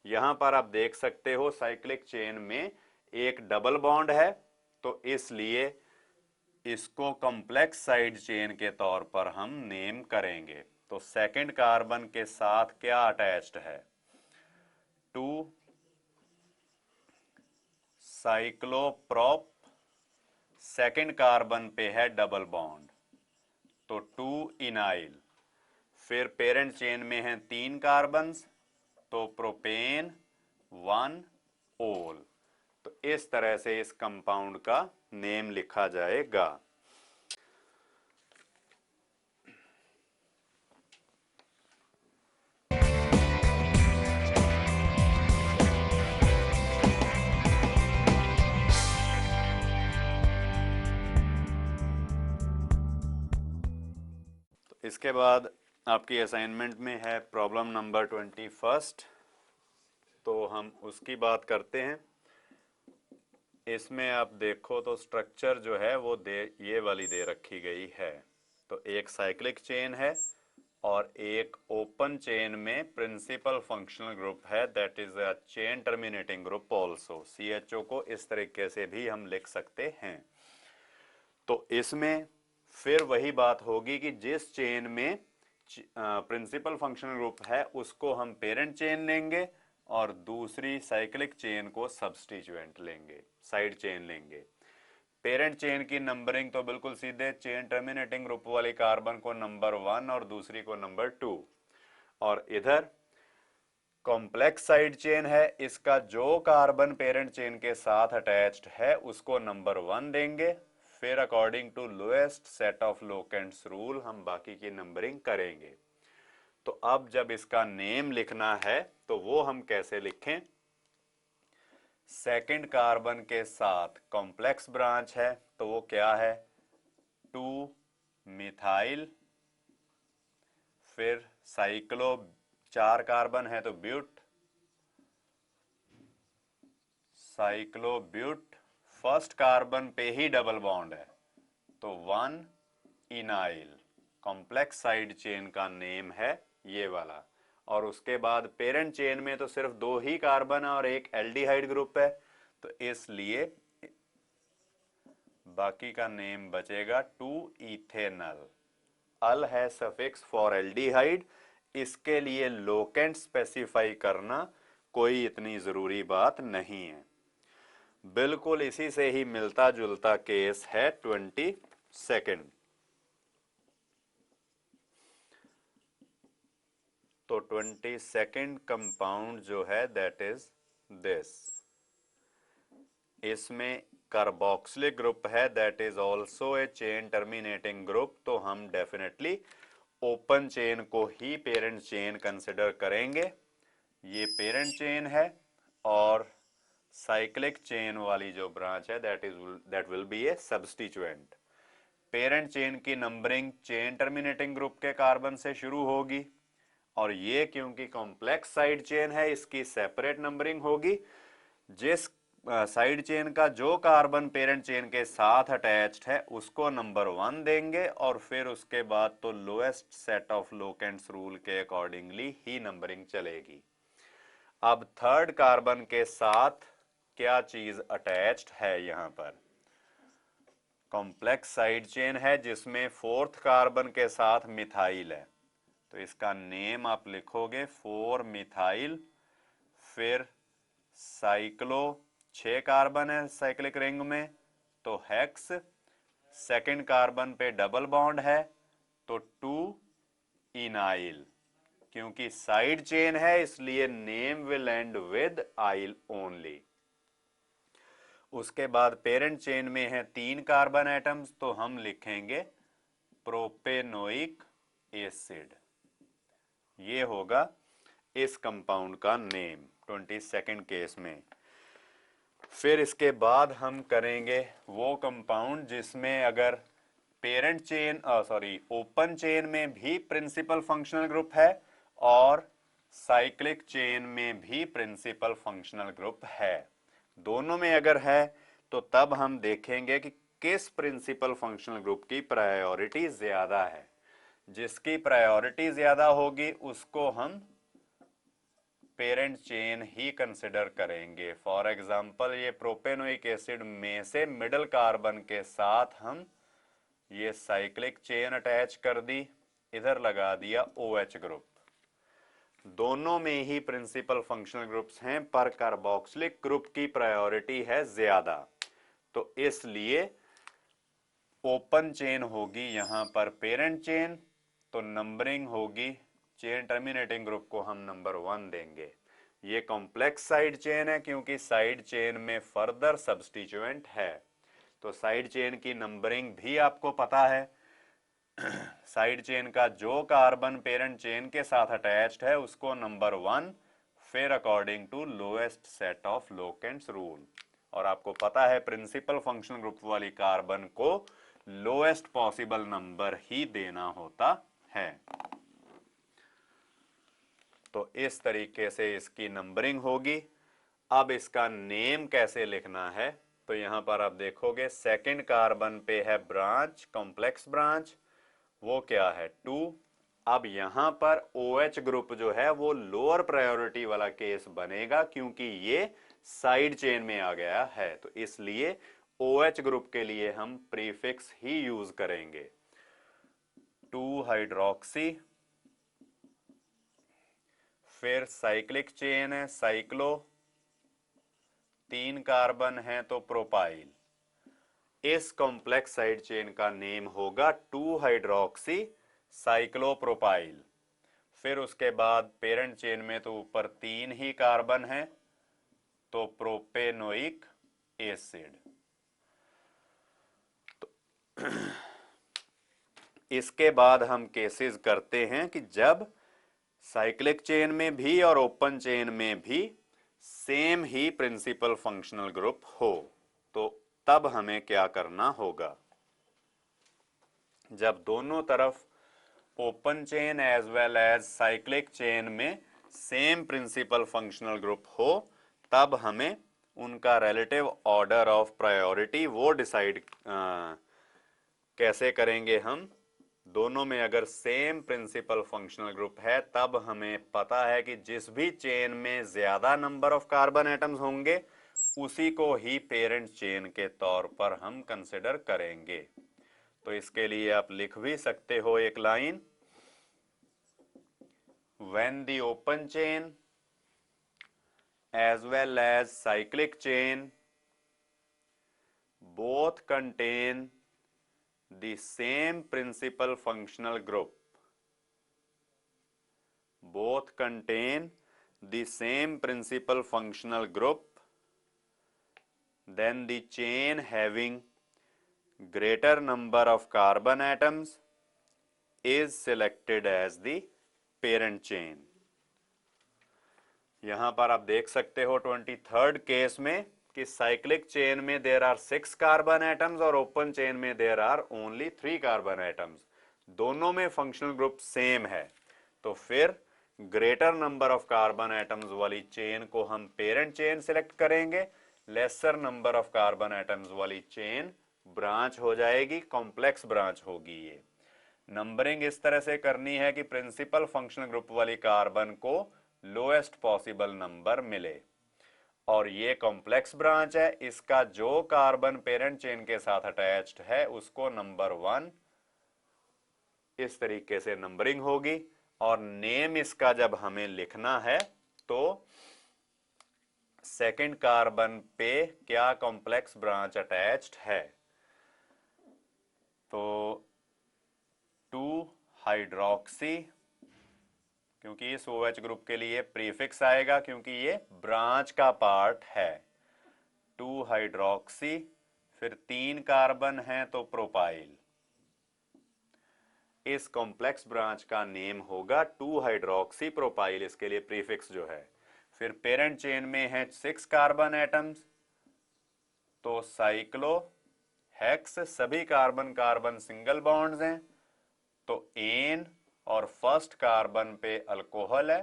यहां पर आप देख सकते हो साइक्लिक चेन में एक डबल बॉन्ड है तो इसलिए इसको कॉम्प्लेक्स साइड चेन के तौर पर हम नेम करेंगे। तो सेकंड कार्बन के साथ क्या अटैच्ड है, 2 साइक्लोप्रोप, सेकंड कार्बन पे है डबल बॉन्ड तो 2 इनाइल। फिर पेरेंट चेन में है 3 कार्बन्स तो प्रोपेन 1 ओल। तो इस तरह से इस कंपाउंड का नेम लिखा जाएगा। इसके बाद आपकी असाइनमेंट में है प्रॉब्लम नंबर 21, तो हम उसकी बात करते हैं। इसमें आप देखो तो स्ट्रक्चर जो है वो ये वाली दे रखी गई है। तो एक साइक्लिक चेन है और एक ओपन चेन में प्रिंसिपल फंक्शनल ग्रुप है, that is a chain terminating group also. CHO को इस तरीके से भी हम लिख सकते हैं। तो इसमें फिर वही बात होगी कि जिस चेन में प्रिंसिपल फंक्शनल ग्रुप है उसको हम पेरेंट चेन लेंगे और दूसरी साइक्लिक चेन को सब्स्टिट्यूएंट लेंगे, साइड चेन लेंगे। पेरेंट चेन की नंबरिंग तो बिल्कुल सीधे, चेन टर्मिनेटिंग ग्रुप वाली कार्बन को नंबर 1 और दूसरी को नंबर 2। और इधर कॉम्प्लेक्स साइड चेन है, इसका जो कार्बन पेरेंट चेन के साथ अटैच्ड है उसको नंबर 1 देंगे। फिर according to lowest set of locants rule हम बाकी की नंबरिंग करेंगे। तो अब जब इसका नेम लिखना है तो वो हम कैसे लिखें? सेकंड कार्बन के साथ कॉम्प्लेक्स ब्रांच है तो वो क्या है? 2 मिथाइल, फिर साइक्लो 4 कार्बन है तो ब्यूट, साइक्लोब्यूट। फर्स्ट कार्बन पे ही डबल बॉन्ड है तो 1 इनाइल। कॉम्प्लेक्स साइड चेन का नेम है ये वाला। और उसके बाद पेरेंट चेन में तो सिर्फ 2 ही कार्बन और एक एल्डिहाइड ग्रुप है, तो इसलिए बाकी का नेम बचेगा 2 इथेनल। अल है सफिक्स फॉर एल्डिहाइड, इसके लिए लोकेंट स्पेसिफाई करना कोई इतनी जरूरी बात नहीं है। बिल्कुल इसी से ही मिलता जुलता केस है 22। तो 22 कंपाउंड जो है दैट इज दिस। इसमें कार्बोक्सिलिक ग्रुप है that is also a chain terminating group, तो हम डेफिनेटली ओपन चेन को ही पेरेंट चेन कंसिडर करेंगे। ये पेरेंट चेन है और साइक्लिक चेन वाली जो ब्रांच है that will be A substituent. Parent chain की नंबरिंग चेन टर्मिनेटिंग ग्रुप के कार्बन से शुरू होगी और ये क्योंकि कॉम्प्लेक्स साइड चेन है इसकी सेपरेट नंबरिंग होगी। जिस साइड चेन का जो कार्बन पेरेंट चेन के साथ अटैच्ड है उसको नंबर 1 देंगे और फिर उसके बाद तो lowest set of locants rule के अकॉर्डिंगली ही नंबरिंग चलेगी। अब थर्ड कार्बन के साथ क्या चीज अटैच्ड है? यहां पर कॉम्प्लेक्स साइड चेन है जिसमें फोर्थ कार्बन के साथ मिथाइल है, तो इसका नेम आप लिखोगे 4 मिथाइल। फिर साइक्लो 6 कार्बन है साइक्लिक रिंग में तो हेक्स। सेकंड कार्बन पे डबल बॉन्ड है तो 2 इनाइल। क्योंकि साइड चेन है इसलिए name will end with yl only. उसके बाद पेरेंट चेन में है 3 कार्बन एटम्स तो हम लिखेंगे प्रोपेनोइक एसिड। ये होगा इस कंपाउंड का नेम 22 केस में। फिर इसके बाद हम करेंगे वो कंपाउंड जिसमें अगर पेरेंट चेन ओपन चेन में भी प्रिंसिपल फंक्शनल ग्रुप है और साइक्लिक चेन में भी प्रिंसिपल फंक्शनल ग्रुप है। दोनों में अगर है तो तब हम देखेंगे कि किस प्रिंसिपल फंक्शनल ग्रुप की प्रायोरिटी ज्यादा है। जिसकी प्रायोरिटी ज्यादा होगी उसको हम पेरेंट चेन ही कंसिडर करेंगे। फॉर एग्जांपल ये प्रोपेनोइक एसिड में से मिडिल कार्बन के साथ हम ये साइक्लिक चेन अटैच कर दी, इधर लगा दिया OH ग्रुप। दोनों में ही प्रिंसिपल फंक्शनल ग्रुप्स हैं पर कार्बोक्सिलिक ग्रुप की प्रायोरिटी है ज्यादा, तो इसलिए ओपन चेन होगी यहां पर पेरेंट चेन, तो नंबरिंग होगी चेन टर्मिनेटिंग ग्रुप को हम नंबर 1 देंगे। ये कॉम्प्लेक्स साइड चेन है क्योंकि साइड चेन में फर्दर सब्स्टिट्यूएंट है, तो साइड चेन की नंबरिंग भी आपको पता है। साइड चेन का जो कार्बन पेरेंट चेन के साथ अटैच्ड है उसको नंबर 1, फिर according to lowest set of locants rule. और आपको पता है प्रिंसिपल फंक्शनल ग्रुप वाली कार्बन को लोएस्ट पॉसिबल नंबर ही देना होता हैं। तो इस तरीके से इसकी नंबरिंग होगी। अब इसका नेम कैसे लिखना है, तो यहां पर आप देखोगे सेकंड कार्बन पे है ब्रांच, कॉम्प्लेक्स ब्रांच, वो क्या है 2। अब यहां पर OH ग्रुप जो है वो लोअर प्रायोरिटी वाला केस बनेगा क्योंकि ये साइड चेन में आ गया है, तो इसलिए OH ग्रुप के लिए हम प्रीफिक्स ही यूज करेंगे 2 हाइड्रोक्सी। फिर साइक्लिक चेन है साइक्लो, 3 कार्बन है तो प्रोपाइल। इस कॉम्प्लेक्स साइड चेन का नेम होगा 2 हाइड्रोक्सी साइक्लोप्रोपाइल। फिर उसके बाद पेरेंट चेन में तो ऊपर 3 ही कार्बन है तो प्रोपेनोइक एसिड। तो इसके बाद हम केसेस करते हैं कि जब साइक्लिक चेन में भी और ओपन चेन में भी सेम ही प्रिंसिपल फंक्शनल ग्रुप हो, तो तब हमें क्या करना होगा। जब दोनों तरफ open chain as well as cyclic chain में सेम प्रिंसिपल फंक्शनल ग्रुप हो, तब हमें उनका रिलेटिव ऑर्डर ऑफ प्रायोरिटी वो डिसाइड कैसे करेंगे हम। दोनों में अगर सेम प्रिंसिपल फंक्शनल ग्रुप है तब हमें पता है कि जिस भी चेन में ज्यादा नंबर ऑफ कार्बन एटम्स होंगे उसी को ही पेरेंट चेन के तौर पर हम कंसिडर करेंगे। तो इसके लिए आप लिख भी सकते हो एक line, when the open chain as well as cyclic chain both contain the same principal functional group, both contain the same principal functional group, then the chain having greater number of carbon atoms is selected as the parent chain। यहां पर आप देख सकते हो 23rd case में कि cyclic chain में there are 6 carbon atoms और ओपन चेन में there are only 3 carbon atoms, दोनों में फंक्शनल ग्रुप सेम है, तो फिर greater number of carbon atoms वाली चेन को हम पेरेंट चेन सिलेक्ट करेंगे, lesser number of carbon atoms वाली चेन ब्रांच हो जाएगी, कॉम्प्लेक्स ब्रांच होगी। ये नंबरिंग इस तरह से करनी है कि प्रिंसिपल फंक्शनल ग्रुप वाली कार्बन को लोएस्ट पॉसिबल नंबर मिले, और ये कॉम्प्लेक्स ब्रांच है, इसका जो कार्बन पेरेंट चेन के साथ अटैच्ड है उसको नंबर 1, इस तरीके से नंबरिंग होगी। और नेम इसका जब हमें लिखना है तो सेकंड कार्बन पे क्या कॉम्प्लेक्स ब्रांच अटैच्ड है, तो 2 हाइड्रोक्सी, क्योंकि इस OH ग्रुप के लिए प्रीफिक्स आएगा क्योंकि ये ब्रांच का पार्ट है, 2 हाइड्रोक्सी, फिर 3 कार्बन है तो प्रोपाइल। इस कॉम्प्लेक्स ब्रांच का नेम होगा 2 हाइड्रोक्सी प्रोपाइल, इसके लिए प्रीफिक्स जो है। फिर पेरेंट चेन में है 6 कार्बन एटम्स तो साइक्लो हेक्स, सभी कार्बन कार्बन सिंगल बॉन्ड्स हैं तो एन, और फर्स्ट कार्बन पे अल्कोहल है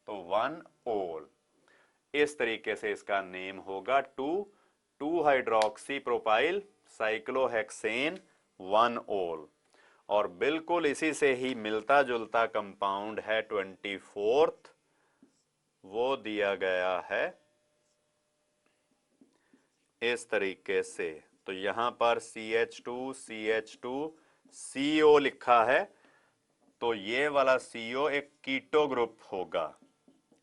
तो 1 ओल। इस तरीके से इसका नेम होगा 2 हाइड्रोक्सी प्रोपाइल साइक्लोहेक्सेन 1 ओल। और बिल्कुल इसी से ही मिलता जुलता कंपाउंड है 24th, वो दिया गया है इस तरीके से। तो यहां पर CH2 CO लिखा है, तो ये वाला CO एक कीटो ग्रुप होगा।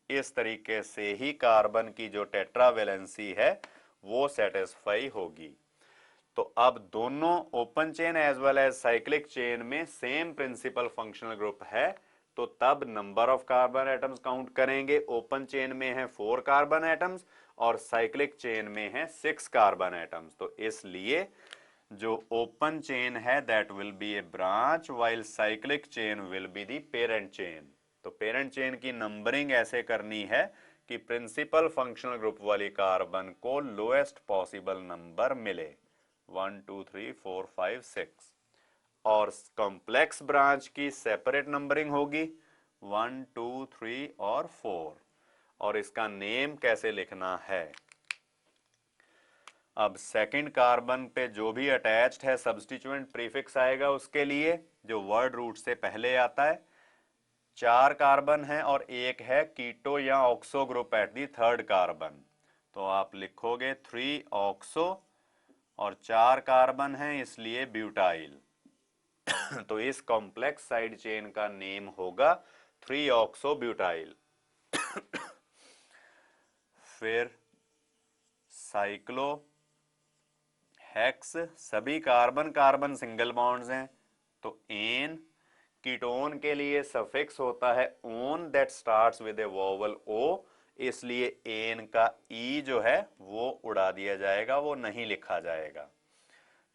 इस तरीके से ही कार्बन की जो टेट्रावेलेंसी है वो सेटिस्फाई होगी। तो अब दोनों open chain as well as cyclic chain में सेम प्रिंसिपल फंक्शनल ग्रुप है, तो तब number of carbon atoms count करेंगे। ओपन चेन में है 4 कार्बन एटम्स और साइक्लिक चेन में है 6 कार्बन एटम्स, तो इसलिए जो ओपन चेन है that will be a branch while cyclic chain will be the parent chain. तो पेरेंट चेन की नंबरिंग ऐसे करनी है कि प्रिंसिपल फंक्शनल ग्रुप वाली कार्बन को लोएस्ट पॉसिबल नंबर मिले, 1 2 3 4 5 6। और कॉम्प्लेक्स ब्रांच की सेपरेट नंबरिंग होगी 1 2 3 और 4। और इसका नेम कैसे लिखना है? अब सेकंड कार्बन पे जो भी अटैच्ड है सब्स्टिट्यूएंट प्रीफिक्स आएगा उसके लिए, जो वर्ड रूट से पहले आता है। 4 कार्बन है और एक है कीटो या oxo group at the third carbon, तो आप लिखोगे 3 ऑक्सो और 4 कार्बन है इसलिए ब्यूटाइल। तो इस कॉम्प्लेक्स साइड चेन का नेम होगा 3 ऑक्सो ब्यूटाइल। फिर साइक्लो हेक्स, सभी कार्बन कार्बन सिंगल बॉन्ड्स हैं, तो एन। कीटोन के लिए सफिक्स होता है one that starts with a vowel O, इसलिए एन का ई जो है वो उड़ा दिया जाएगा, वो नहीं लिखा जाएगा।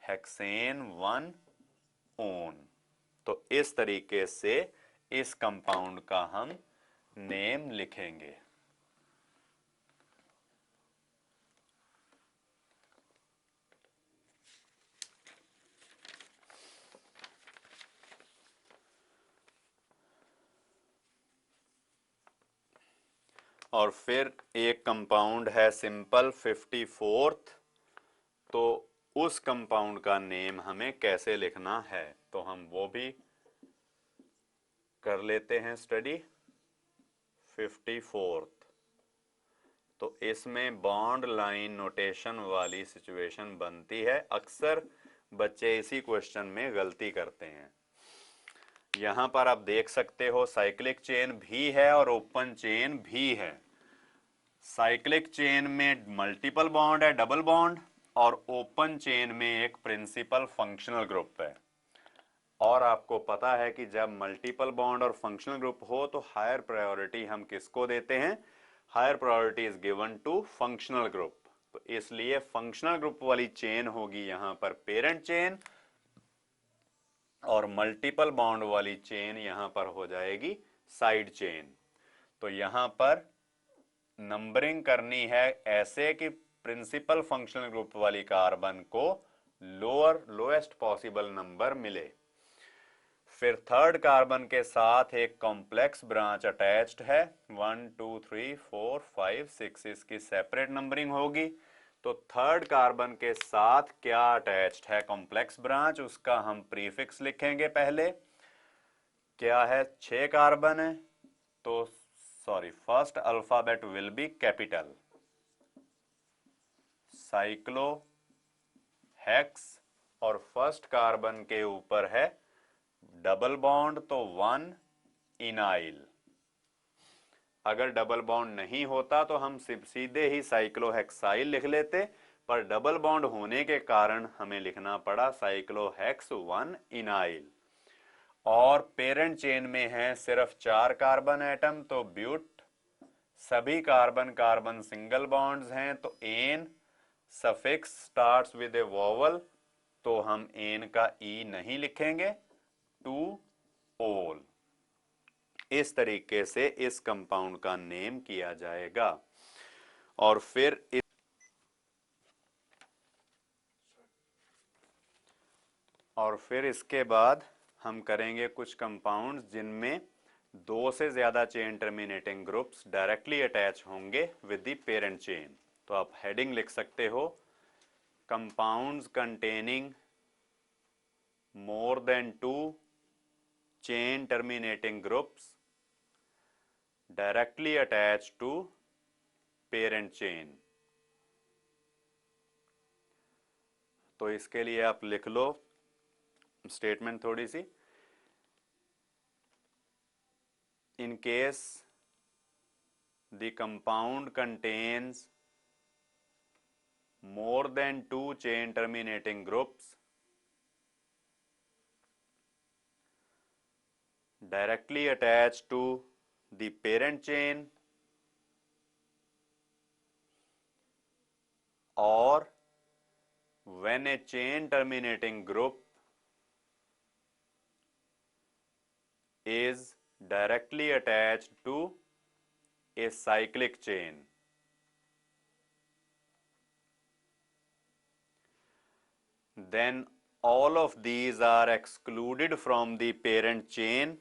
Hexane 1 own. तो इस तरीके से इस कंपाउंड का हम नेम लिखेंगे। और फिर एक कंपाउंड है सिंपल 54th, तो उस कंपाउंड का नेम हमें कैसे लिखना है, तो हम वो भी कर लेते हैं स्टडी। 54th, तो इसमें बॉन्ड लाइन नोटेशन वाली सिचुएशन बनती है। अक्सर बच्चे इसी क्वेश्चन में गलती करते हैं। यहां पर आप देख सकते हो साइक्लिक चेन भी है और ओपन चेन भी है। साइक्लिक चेन में मल्टीपल बॉन्ड है, डबल बॉन्ड, और ओपन चेन में एक प्रिंसिपल फंक्शनल ग्रुप है। और आपको पता है कि जब मल्टीपल बॉन्ड और फंक्शनल ग्रुप हो तो हायर प्रायोरिटी हम किसको देते हैं? Higher priority is given to functional group. तो इसलिए फंक्शनल ग्रुप वाली चेन होगी यहां पर पेरेंट चेन, और मल्टीपल बॉन्ड वाली चेन यहां पर हो जाएगी साइड चेन। तो यहां पर नंबरिंग करनी है ऐसे कि प्रिंसिपल फंक्शनल ग्रुप वाली कार्बन को लोएस्ट पॉसिबल नंबर मिले। फिर थर्ड कार्बन के साथ एक कॉम्प्लेक्स ब्रांच अटैच्ड है 1 2 3 4 5 6, इसकी सेपरेट नंबरिंग होगी। तो थर्ड कार्बन के साथ क्या अटैच्ड है कॉम्प्लेक्स ब्रांच, उसका हम प्रीफिक्स लिखेंगे पहले। क्या है? 6 कार्बन है, तो sorry first alphabet will be capital. Cyclo hex, और फर्स्ट कार्बन के ऊपर है डबल बॉन्ड तो 1 इनाइल। अगर डबल बॉन्ड नहीं होता तो हम सीधे ही साइक्लोहेक्साइल लिख लेते, पर डबल बॉन्ड होने के कारण हमें लिखना पड़ा साइक्लोहेक्स 1 इनाइल। और पेरेंट चेन में है सिर्फ 4 कार्बन एटम, तो ब्यूट। सभी कार्बन कार्बन सिंगल बॉन्ड्स हैं, तो ane suffix starts with a vowel, तो हम एन का ई नहीं लिखेंगे, टू ओल। इस तरीके से इस कंपाउंड का नेम किया जाएगा। और फिर इसके बाद हम करेंगे कुछ कंपाउंड्स जिनमें 2 से ज्यादा chain terminating groups directly attach होंगे विद द पेरेंट चेन। तो आप हेडिंग लिख सकते हो compounds containing more than 2 chain terminating groups directly attach to parent chain. तो इसके लिए आप लिख लो स्टेटमेंट थोड़ी सी। In case the compound contains more than 2 chain terminating groups directly attached to the parent chain or when a chain terminating group is directly attached to a cyclic chain, then all of these are excluded from the parent chain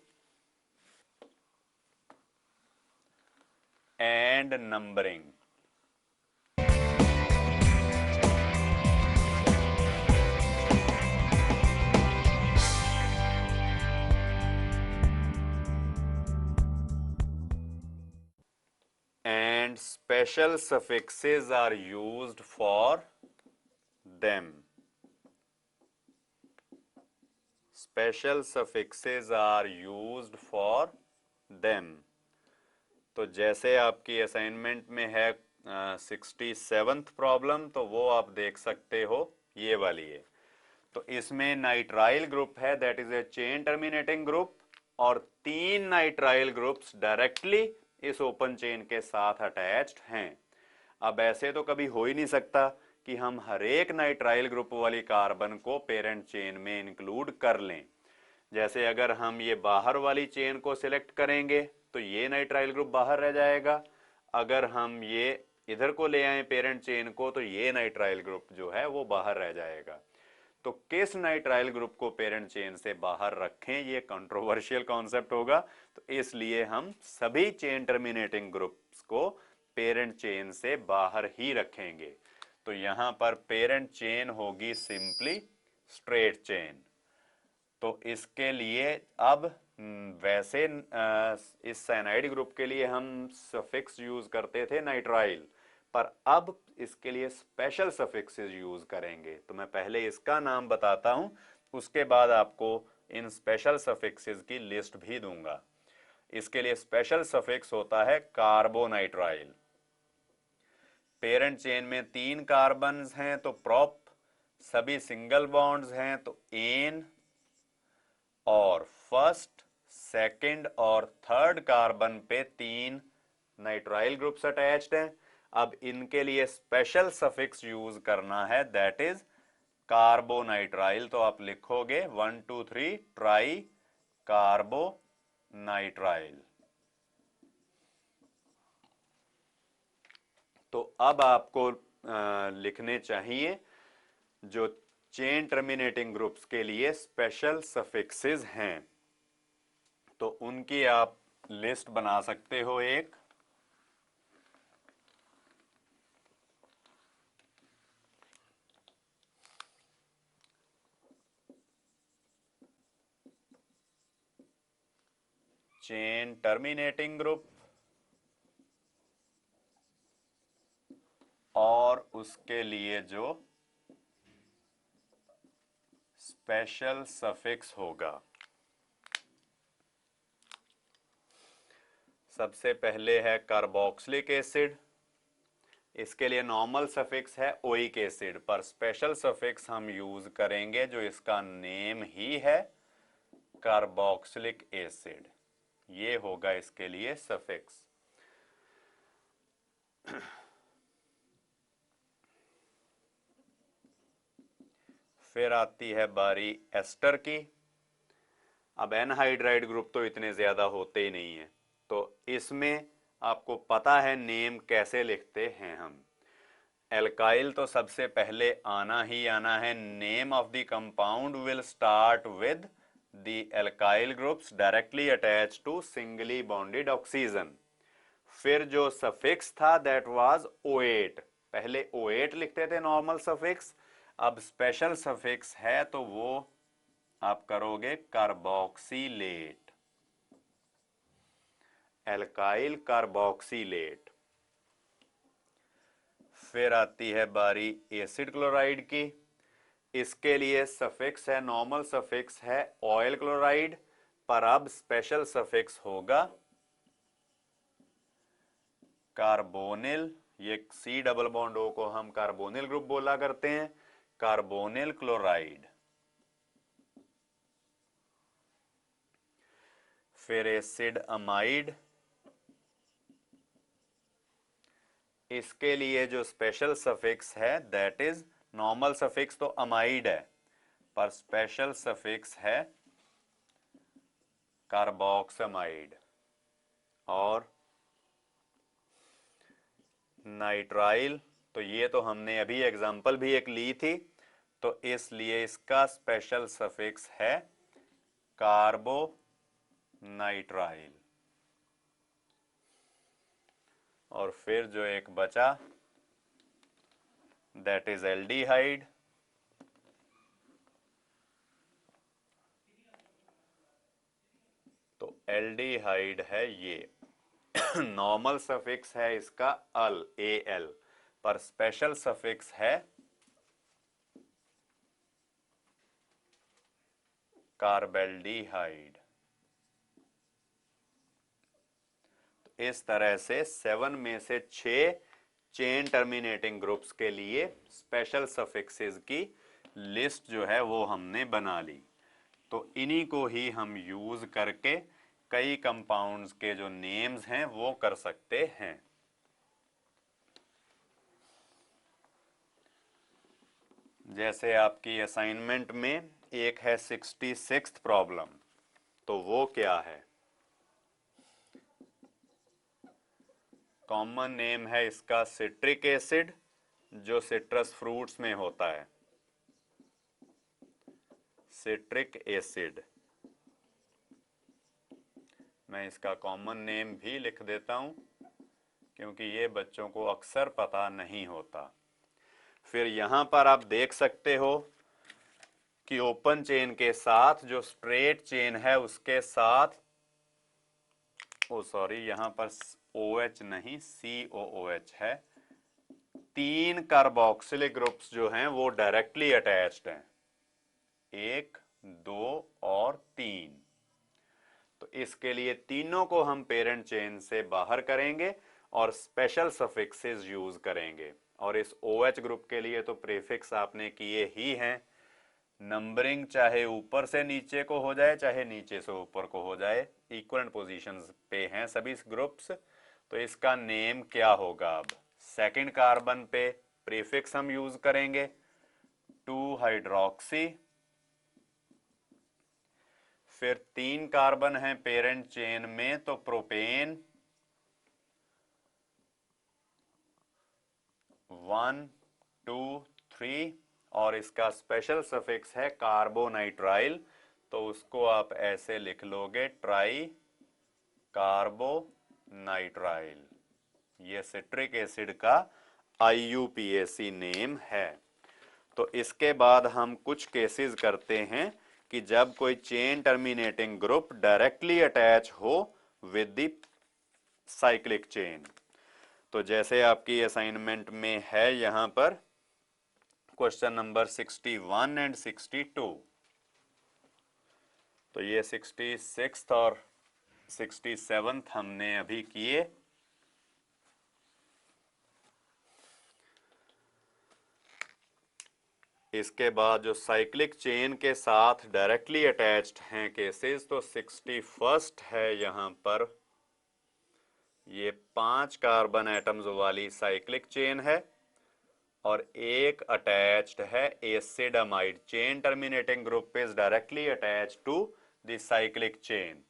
and numbering. And special suffixes are used for them. Special suffixes are used for them. तो जैसे आपकी assignment में है 67th problem, तो वो आप देख सकते हो, ये वाली है। तो इसमें नाइट्राइल ग्रुप है, that is a chain terminating group, और 3 नाइट्राइल ग्रुप्स डायरेक्टली इस ओपन चेन के साथ अटैच्ड हैं। अब ऐसे तो कभी हो ही नहीं सकता कि हम हर एक नाइट्राइल ग्रुप वाली कार्बन को पेरेंट चेन में इंक्लूड कर लें। जैसे अगर हम ये बाहर वाली चेन को सिलेक्ट करेंगे तो ये नाइट्राइल ग्रुप बाहर रह जाएगा, अगर हम ये इधर को ले आए पेरेंट चेन को तो ये नाइट्राइल ग्रुप जो है वो बाहर रह जाएगा। तो किस नाइट्राइल ग्रुप को पेरेंट चेन से बाहर रखें, ये कंट्रोवर्शियल कॉन्सेप्ट होगा। तो इसलिए हम सभी चेन टर्मिनेटिंग ग्रुप्स को पेरेंट चेन से बाहर ही रखेंगे। तो यहां पर पेरेंट चेन होगी सिंपली स्ट्रेट चेन। तो इसके लिए अब वैसे इस साइनाइड ग्रुप के लिए हम सफिक्स यूज करते थे नाइट्राइल, पर अब इसके लिए स्पेशल सफिक्सेस यूज करेंगे। तो मैं पहले इसका नाम बताता हूं, उसके बाद आपको इन स्पेशल सफिक्सेस की लिस्ट भी दूंगा। इसके लिए स्पेशल सफिक्स होता है कार्बोनाइट्राइल। पेरेंट चेन में 3 कार्बन हैं तो प्रोप, सभी सिंगल बॉन्ड्स हैं तो एन, और फर्स्ट, सेकंड और थर्ड कार्बन पे 3 नाइट्राइल ग्रुप्स अटैच्ड हैं। अब इनके लिए स्पेशल सफिक्स यूज करना है, दैट इज कार्बोनाइट्राइल। तो आप लिखोगे 1 2 3 ट्राई कार्बोनाइट्राइल। तो अब आपको लिखने चाहिए जो चेन टर्मिनेटिंग ग्रुप्स के लिए स्पेशल सफिक्सेस हैं। तो उनकी आप लिस्ट बना सकते हो एक। चेन टर्मिनेटिंग ग्रुप और उसके लिए जो स्पेशल सफिक्स होगा। सबसे पहले है कार्बोक्सिलिक एसिड, इसके लिए नॉर्मल सफिक्स है ओइक एसिड, पर स्पेशल सफिक्स हम यूज करेंगे जो इसका नेम ही है कार्बोक्सिलिक एसिड। ये होगा इसके लिए सफिक्स। फिर आती है बारी एस्टर की। अब एनहाइड्राइड ग्रुप तो इतने ज्यादा होते ही नहीं है, तो इसमें आपको पता है नेम कैसे लिखते हैं हम। एल्काइल तो सबसे पहले आना ही आना है। Name of the compound will start with the alkyl groups directly attach to singly bonded oxygen. फिर जो सफिक्स था दैट वाज O8, पहले O8 लिखते थे नॉर्मल सफिक्स, अब स्पेशल सफिक्स है तो वो आप करोगे कार्बोक्सिलेट, एल्काइल कार्बोक्सिलेट। फिर आती है बारी एसिड क्लोराइड की। इसके लिए सफिक्स है, नॉर्मल सफिक्स है ऑयल क्लोराइड, पर अब स्पेशल सफिक्स होगा कार्बोनिल। ये C डबल बॉन्ड O को हम कार्बोनिल ग्रुप बोला करते हैं, कार्बोनिल क्लोराइड। फिर एसिड अमाइड, इसके लिए जो स्पेशल सफिक्स है दैट इज, नॉर्मल सफिक्स तो अमाइड है पर स्पेशल सफिक्स है कार्बोक्सामाइड। और नाइट्राइल, तो ये तो हमने अभी एग्जांपल भी एक ली थी, तो इसलिए इसका स्पेशल सफिक्स है कार्बोनाइट्राइल। और फिर जो एक बचा दैट इज एल्डिहाइड। तो एल्डिहाइड है ये नॉर्मल सफिक्स है इसका अल, AL, पर स्पेशल सफिक्स है कार्बेल्डिहाइड। तो इस तरह से 7 में से 6 चेन टर्मिनेटिंग ग्रुप्स के लिए स्पेशल सफिक्सेस की लिस्ट जो है वो हमने बना ली। तो इन्हीं को ही हम यूज करके कई कंपाउंड्स के जो नेम्स हैं वो कर सकते हैं। जैसे आपकी असाइनमेंट में एक है 66th प्रॉब्लम, तो वो क्या है? कॉमन नेम है इसका सिट्रिक एसिड, जो सिट्रस फ्रूट्स में होता है, सिट्रिक एसिड। मैं इसका कॉमन नेम भी लिख देता हूं क्योंकि ये बच्चों को अक्सर पता नहीं होता। फिर यहां पर आप देख सकते हो कि ओपन चेन के साथ जो स्ट्रेट चेन है उसके साथ, यहां पर OH नहीं COOH है, 3 कार्बोक्सिलिक ग्रुप्स जो हैं वो डायरेक्टली अटैच्ड हैं, 1, 2 और 3। तो इसके लिए तीनों को हम पेरेंट चेन से बाहर करेंगे और स्पेशल सफिक्सेस यूज करेंगे। और इस OH ग्रुप के लिए तो प्रीफिक्स आपने किए ही हैं। नंबरिंग चाहे ऊपर से नीचे को हो जाए चाहे नीचे से ऊपर को हो जाए, इक्वलेंट पोजीशंस पे हैं सभी ग्रुप्स। तो इसका नेम क्या होगा? अब सेकंड कार्बन पे प्रीफिक्स हम यूज करेंगे 2 हाइड्रोक्सी। फिर 3 कार्बन है पेरेंट चेन में, तो प्रोपेन 1, 2, 3, और इसका स्पेशल सफिक्स है कार्बोनाइट्राइल, तो उसको आप ऐसे लिख लोगे ट्राई कार्बोनाइट्राइल। ये सिट्रिक एसिड का IUPAC नेम है। तो इसके बाद हम कुछ केसेस करते हैं कि जब कोई chain terminating group directly attach हो विद द साइक्लिक चेन। तो जैसे आपकी असाइनमेंट में है यहां पर क्वेश्चन नंबर 61 एंड 62। तो ये 66th और 67th हमने अभी किए। इसके बाद जो साइक्लिक चेन के साथ डायरेक्टली अटैच्ड हैं केसेस, तो 61st है यहां पर। ये 5 कार्बन एटम्स वाली साइक्लिक चेन है और एक अटैच्ड है acid amide. Chain terminating group is directly attached to the cyclic chain.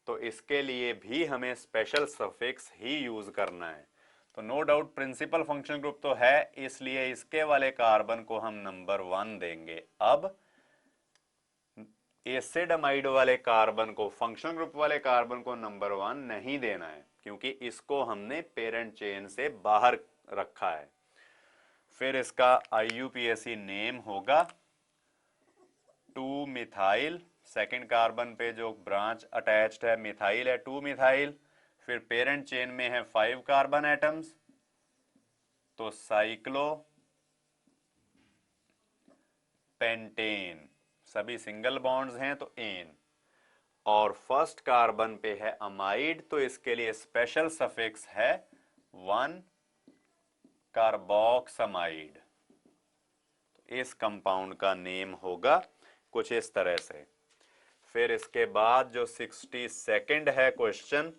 तो इसके लिए भी हमें स्पेशल सफिक्स ही यूज करना है। तो no doubt principal function group तो है, इसलिए इसके वाले कार्बन को हम नंबर 1 देंगे। अब एसिड अमाइड वाले कार्बन को, फंक्शन ग्रुप वाले कार्बन को नंबर 1 नहीं देना है क्योंकि इसको हमने पेरेंट चेन से बाहर रखा है। फिर इसका IUPAC नेम होगा 2 मिथाइल। सेकेंड कार्बन पे जो ब्रांच अटैच्ड है मिथाइल है, 2 मिथाइल। फिर पेरेंट चेन में है 5 कार्बन एटम्स, तो साइक्लो पेंटेन, सभी सिंगल बॉन्ड्स हैं तो एन। और फर्स्ट कार्बन पे है अमाइड, तो इसके लिए स्पेशल सफिक्स है 1 कार्बोक्समाइड। इस कंपाउंड का नेम होगा कुछ इस तरह से। फिर इसके बाद जो 62nd है क्वेश्चन,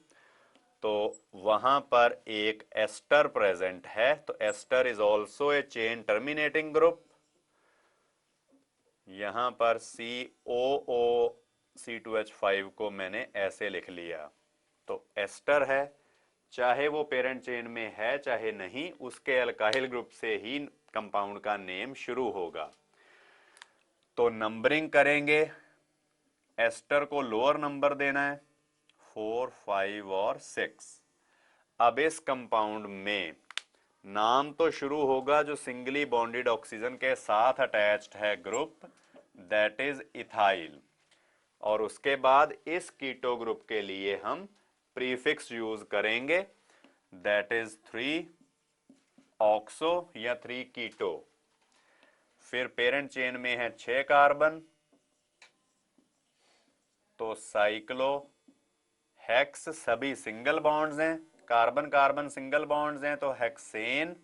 तो वहां पर एक एस्टर प्रेजेंट है। तो ester is also a chain terminating group. यहां पर COOC2H5 को मैंने ऐसे लिख लिया। तो एस्टर है, चाहे वो पेरेंट चेन में है चाहे नहीं, उसके अल्काइल ग्रुप से ही कंपाउंड का नेम शुरू होगा। तो नंबरिंग करेंगे, एस्टर को लोअर नंबर देना है 4, 5 और 6। अब इस कंपाउंड में नाम तो शुरू होगा जो सिंगली बॉन्डेड ऑक्सीजन के साथ अटैच्ड है ग्रुप, दैट इज इथाइल, और उसके बाद इस कीटो ग्रुप के लिए हम प्रीफिक्स यूज करेंगे, दैट इज 3 ऑक्सो या 3 कीटो। फिर पेरेंट चेन में है 6 कार्बन, तो साइक्लो हेक्स सभी सिंगल बॉन्ड्स हैं, कार्बन कार्बन सिंगल बॉन्ड्स हैं, तो हेक्सेन।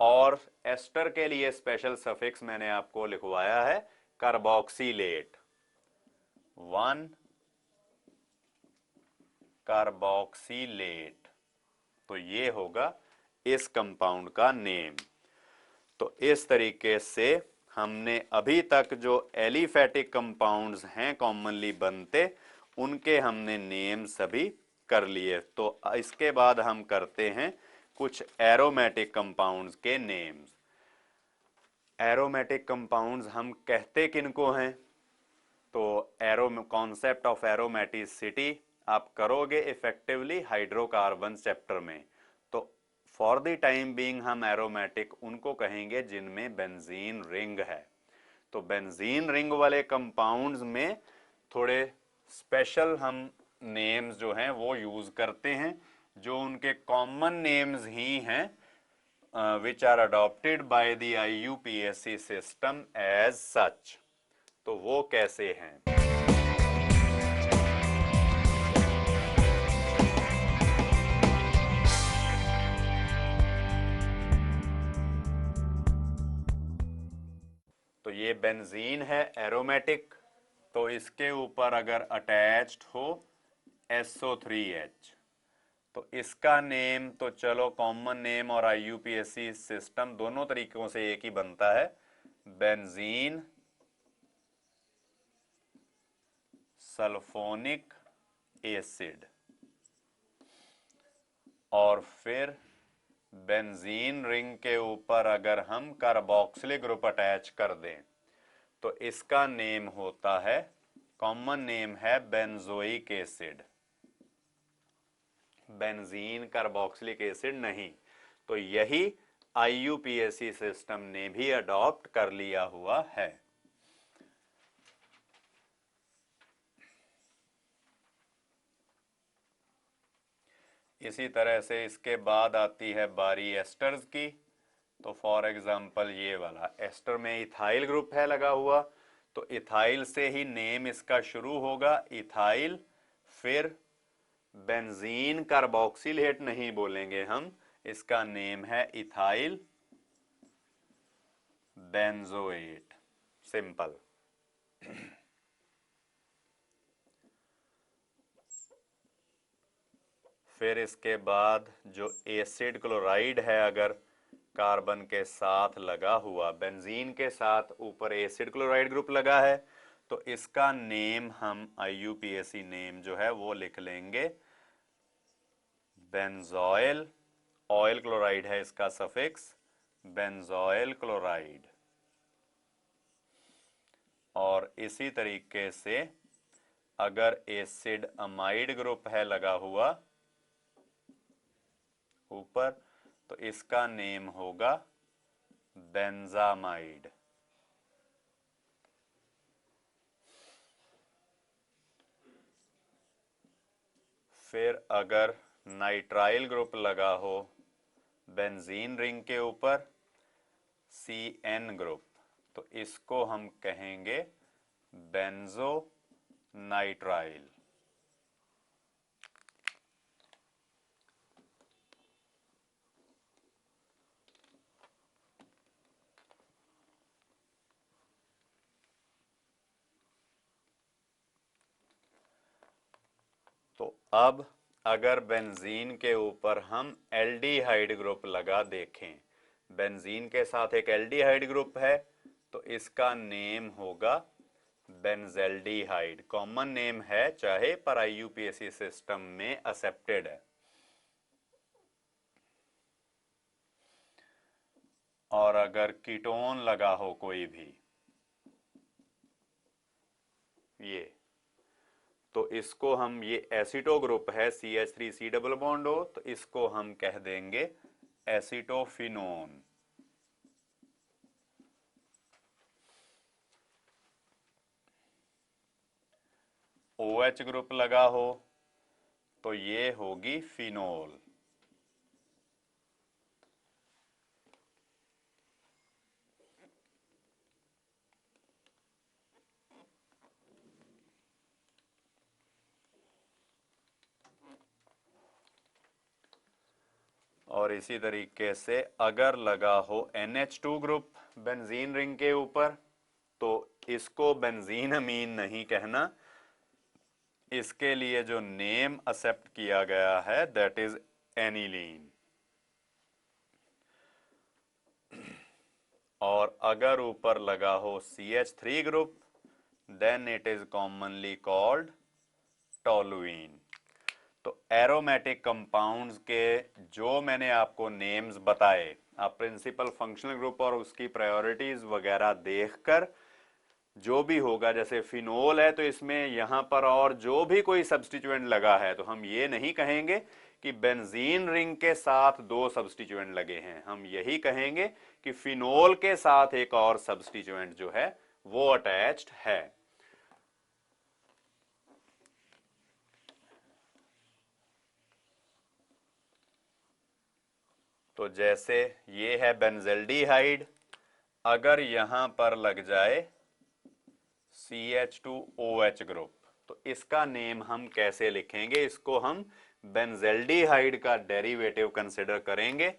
और एस्टर के लिए स्पेशल सफिक्स मैंने आपको लिखवाया है कार्बोक्सिलेट, 1 कार्बोक्सिलेट। तो ये होगा इस कंपाउंड का नेम। तो इस तरीके से हमने अभी तक जो एलिफेटिक कंपाउंड्स हैं कॉमनली बनते, उनके हमने नेम सभी कर लिए। तो इसके बाद हम करते हैं कुछ एरोमेटिक कंपाउंड्स के नेम्स। एरोमेटिक कंपाउंड्स हम कहते किनको हैं? तो कॉन्सेप्ट ऑफ एरोमेटिसिटी आप करोगे इफेक्टिवली हाइड्रोकार्बन चैप्टर में। तो फॉर द टाइम बीइंग हम एरोमेटिक उनको कहेंगे जिनमें बेंजीन रिंग है। तो बेंजीन रिंग वाले कंपाउंड्स में थोड़े स्पेशल हम नेम्स जो हैं वो यूज करते हैं, जो उनके कॉमन नेम्स ही हैं, which are adopted by the IUPAC system as such। तो वो कैसे हैं? तो ये बेंजीन है एरोमेटिक, तो इसके ऊपर अगर अटैच्ड हो SO3H, तो इसका नेम तो चलो कॉमन नेम और IUPAC सिस्टम दोनों तरीकों से एक ही बनता है, बेंजीन सल्फोनिक एसिड। और फिर बेंजीन रिंग के ऊपर अगर हम कार्बोक्सिलिक ग्रुप अटैच कर दें तो इसका नेम होता है, कॉमन नेम है benzoic acid, benzene carboxylic acid नहीं। तो यही IUPAC सिस्टम ने भी अडॉप्ट कर लिया हुआ है। इसी तरह से इसके बाद आती है बारी एस्टर्स की। तो फॉर एग्जांपल ये वाला एस्टर में इथाइल ग्रुप है लगा हुआ, तो इथाइल से ही नेम इसका शुरू होगा, इथाइल। फिर बेंजीन कार्बोक्सिलेट नहीं बोलेंगे हम, इसका नेम है इथाइल बेंजोएट, सिंपल। फिर इसके बाद जो एसिड क्लोराइड है अगर कार्बन के साथ लगा हुआ, बेंजीन के साथ ऊपर एसिड क्लोराइड ग्रुप लगा है, तो इसका नेम हम IUPAC नेम जो है वो लिख लेंगे बेंजोइल, ऑयल क्लोराइड है इसका सफिक्स, बेंजोइल क्लोराइड। और इसी तरीके से अगर एसिड अमाइड ग्रुप है लगा हुआ ऊपर, तो इसका नेम होगा बेंजामाइड। फिर अगर नाइट्राइल ग्रुप लगा हो बेंजीन रिंग के ऊपर, CN ग्रुप, तो इसको हम कहेंगे बेंजो नाइट्राइल। तो अब अगर बेंजीन के ऊपर हम एल्डिहाइड ग्रुप लगा देखें, बेंजीन के साथ एक एल्डिहाइड ग्रुप है, तो इसका नेम होगा बेंजेल्डिहाइड। कॉमन नेम है चाहे, पर IUPAC सिस्टम में एक्सेप्टेड है। और अगर कीटोन लगा हो कोई भी, ये, तो इसको हम, ये एसिटो ग्रुप है CH3C डबल बॉन्ड O, तो इसको हम कह देंगे एसिटोफिनोन। OH ग्रुप लगा हो तो ये होगी फिनोल। और इसी तरीके से अगर लगा हो NH2 ग्रुप बेंजीन रिंग के ऊपर, तो इसको बेंजीन अमीन नहीं कहना, इसके लिए जो नेम एक्सेप्ट किया गया है दैट इज एनिलीन। और अगर ऊपर लगा हो CH3 group then it is commonly called toluene. तो एरोमेटिक कंपाउंड्स के जो मैंने आपको नेम्स बताए, आप प्रिंसिपल फंक्शनल ग्रुप और उसकी प्रायोरिटीज वगैरह देखकर जो भी होगा, जैसे फिनोल है तो इसमें यहां पर और जो भी कोई सब्स्टिट्यूएंट लगा है तो हम ये नहीं कहेंगे कि बेंजीन रिंग के साथ दो सब्स्टिट्यूएंट लगे हैं, हम यही कहेंगे कि फिनोल के साथ एक और सब्स्टिट्यूएंट जो है वो अटैच्ड है। तो जैसे ये है बेंजल्डिहाइड, अगर यहां पर लग जाए CH2OH ग्रुप तो इसका नेम हम कैसे लिखेंगे, इसको हम बेंजल्डिहाइड का डेरिवेटिव कंसिडर करेंगे,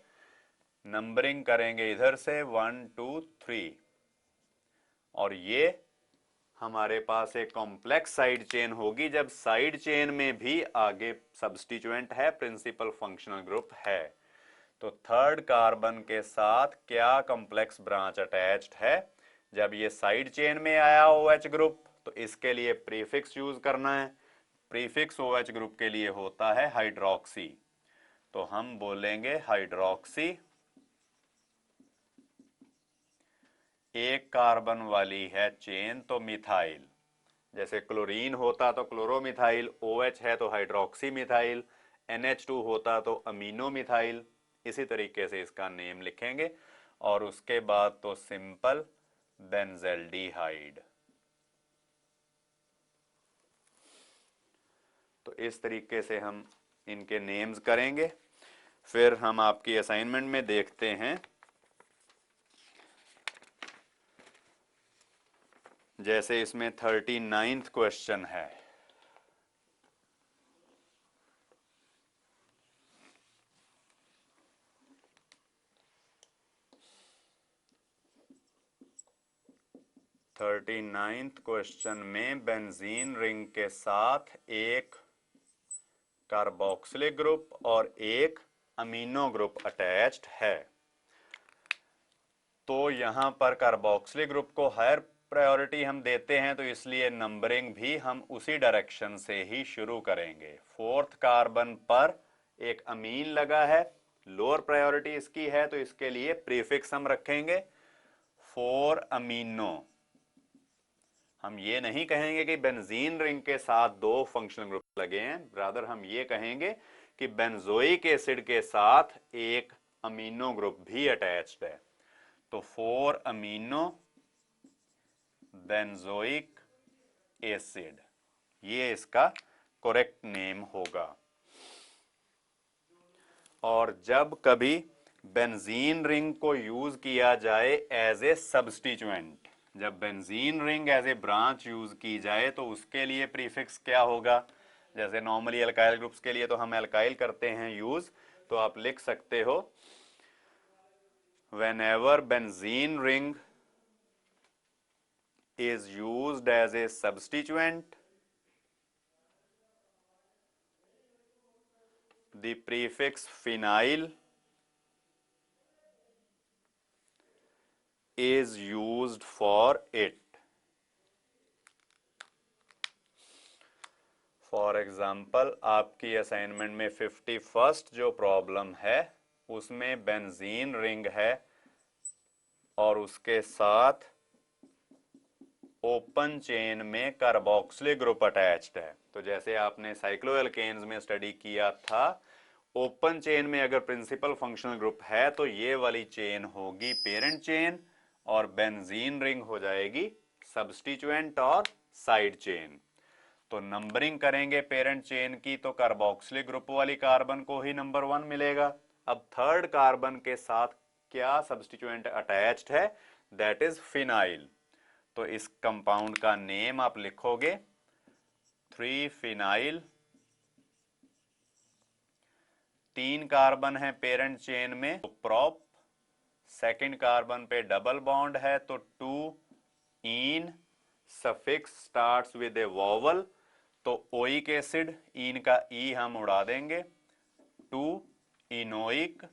नंबरिंग करेंगे इधर से 1 2 3, और ये हमारे पास एक कॉम्प्लेक्स साइड चेन होगी जब साइड चेन में भी आगे सब्स्टिट्यूएंट है, प्रिंसिपल फंक्शनल ग्रुप है। तो थर्ड कार्बन के साथ क्या कॉम्प्लेक्स ब्रांच अटैच्ड है, जब ये साइड चेन में आया OH ग्रुप तो इसके लिए प्रीफिक्स यूज करना है, प्रीफिक्स OH ग्रुप के लिए होता है हाइड्रोक्सी, तो हम बोलेंगे हाइड्रोक्सी। एक कार्बन वाली है चेन तो मिथाइल, जैसे क्लोरीन होता तो क्लोरोमिथाइल, OH है तो हाइड्रोक्सी मिथाइल, NH2 होता तो अमीनो मिथाइल, इसी तरीके से इसका नेम लिखेंगे। और उसके बाद तो सिंपल बेंजल्डिहाइड। तो इस तरीके से हम इनके नेम्स करेंगे। फिर हम आपकी असाइनमेंट में देखते हैं, जैसे इसमें 39th क्वेश्चन है, क्वेश्चन में बेंजीन रिंग के साथ एक कार्बोक्सिलिक ग्रुप और एक अमीनो ग्रुप अटैच्ड है। तो यहां पर कार्बोक्सिलिक ग्रुप को हायर प्रायोरिटी हम देते हैं, तो इसलिए नंबरिंग भी हम उसी डायरेक्शन से ही शुरू करेंगे। फोर्थ कार्बन पर एक अमीन लगा है, लोअर प्रायोरिटी इसकी है, तो इसके लिए प्रीफिक्स हम रखेंगे 4 अमीनो। हम ये नहीं कहेंगे कि बेंजीन रिंग के साथ दो फंक्शनल ग्रुप लगे हैं, रादर हम ये कहेंगे कि बेंजोइक एसिड के साथ एक अमीनो ग्रुप भी अटैच्ड है। तो 4 अमीनो बेंजोइक एसिड, ये इसका करेक्ट नेम होगा। और जब कभी बेंजीन रिंग को यूज किया जाए एज ए सब्स्टिट्यूएंट, जब benzene ring as a branch use की जाए तो उसके लिए प्रीफिक्स क्या होगा, जैसे नॉर्मली अल्काइल ग्रुप्स के लिए तो हम अल्काइल करते हैं यूज, तो आप लिख सकते हो whenever benzene ring is used as a substituent, the prefix phenyl is used for it. For example आपकी असाइनमेंट में 51st जो प्रॉब्लम है उसमें बेंजीन रिंग है और उसके साथ ओपन चेन में कार्बोक्सिलिक ग्रुप अटैच्ड है। तो जैसे आपने साइक्लोएल्केन्स में स्टडी किया था, ओपन चेन में अगर प्रिंसिपल फंक्शनल ग्रुप है तो ये वाली चेन होगी पेरेंट चेन और बेंजीन रिंग हो जाएगी सब्स्टिट्यूएंट और साइड चेन। तो नंबरिंग करेंगे पेरेंट चेन की तो कार्बोक्सिलिक ग्रुप वाली कार्बन को ही नंबर 1 मिलेगा। अब थर्ड कार्बन के साथ क्या सब्स्टिट्यूएंट अटैच्ड है? That is phenyl. तो इस कंपाउंड का नेम आप लिखोगे 3 फिनाइल। 3 कार्बन है पेरेंट चेन में तो प्रोप, सेकंड कार्बन पे डबल बॉन्ड है तो 2 en, suffix starts with a vowel तो ओइक एसिड, इन का ई हम उड़ा देंगे, 2 इनोइक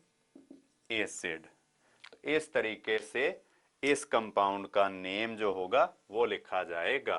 एसिड। तो इस तरीके से इस कंपाउंड का नेम जो होगा वो लिखा जाएगा।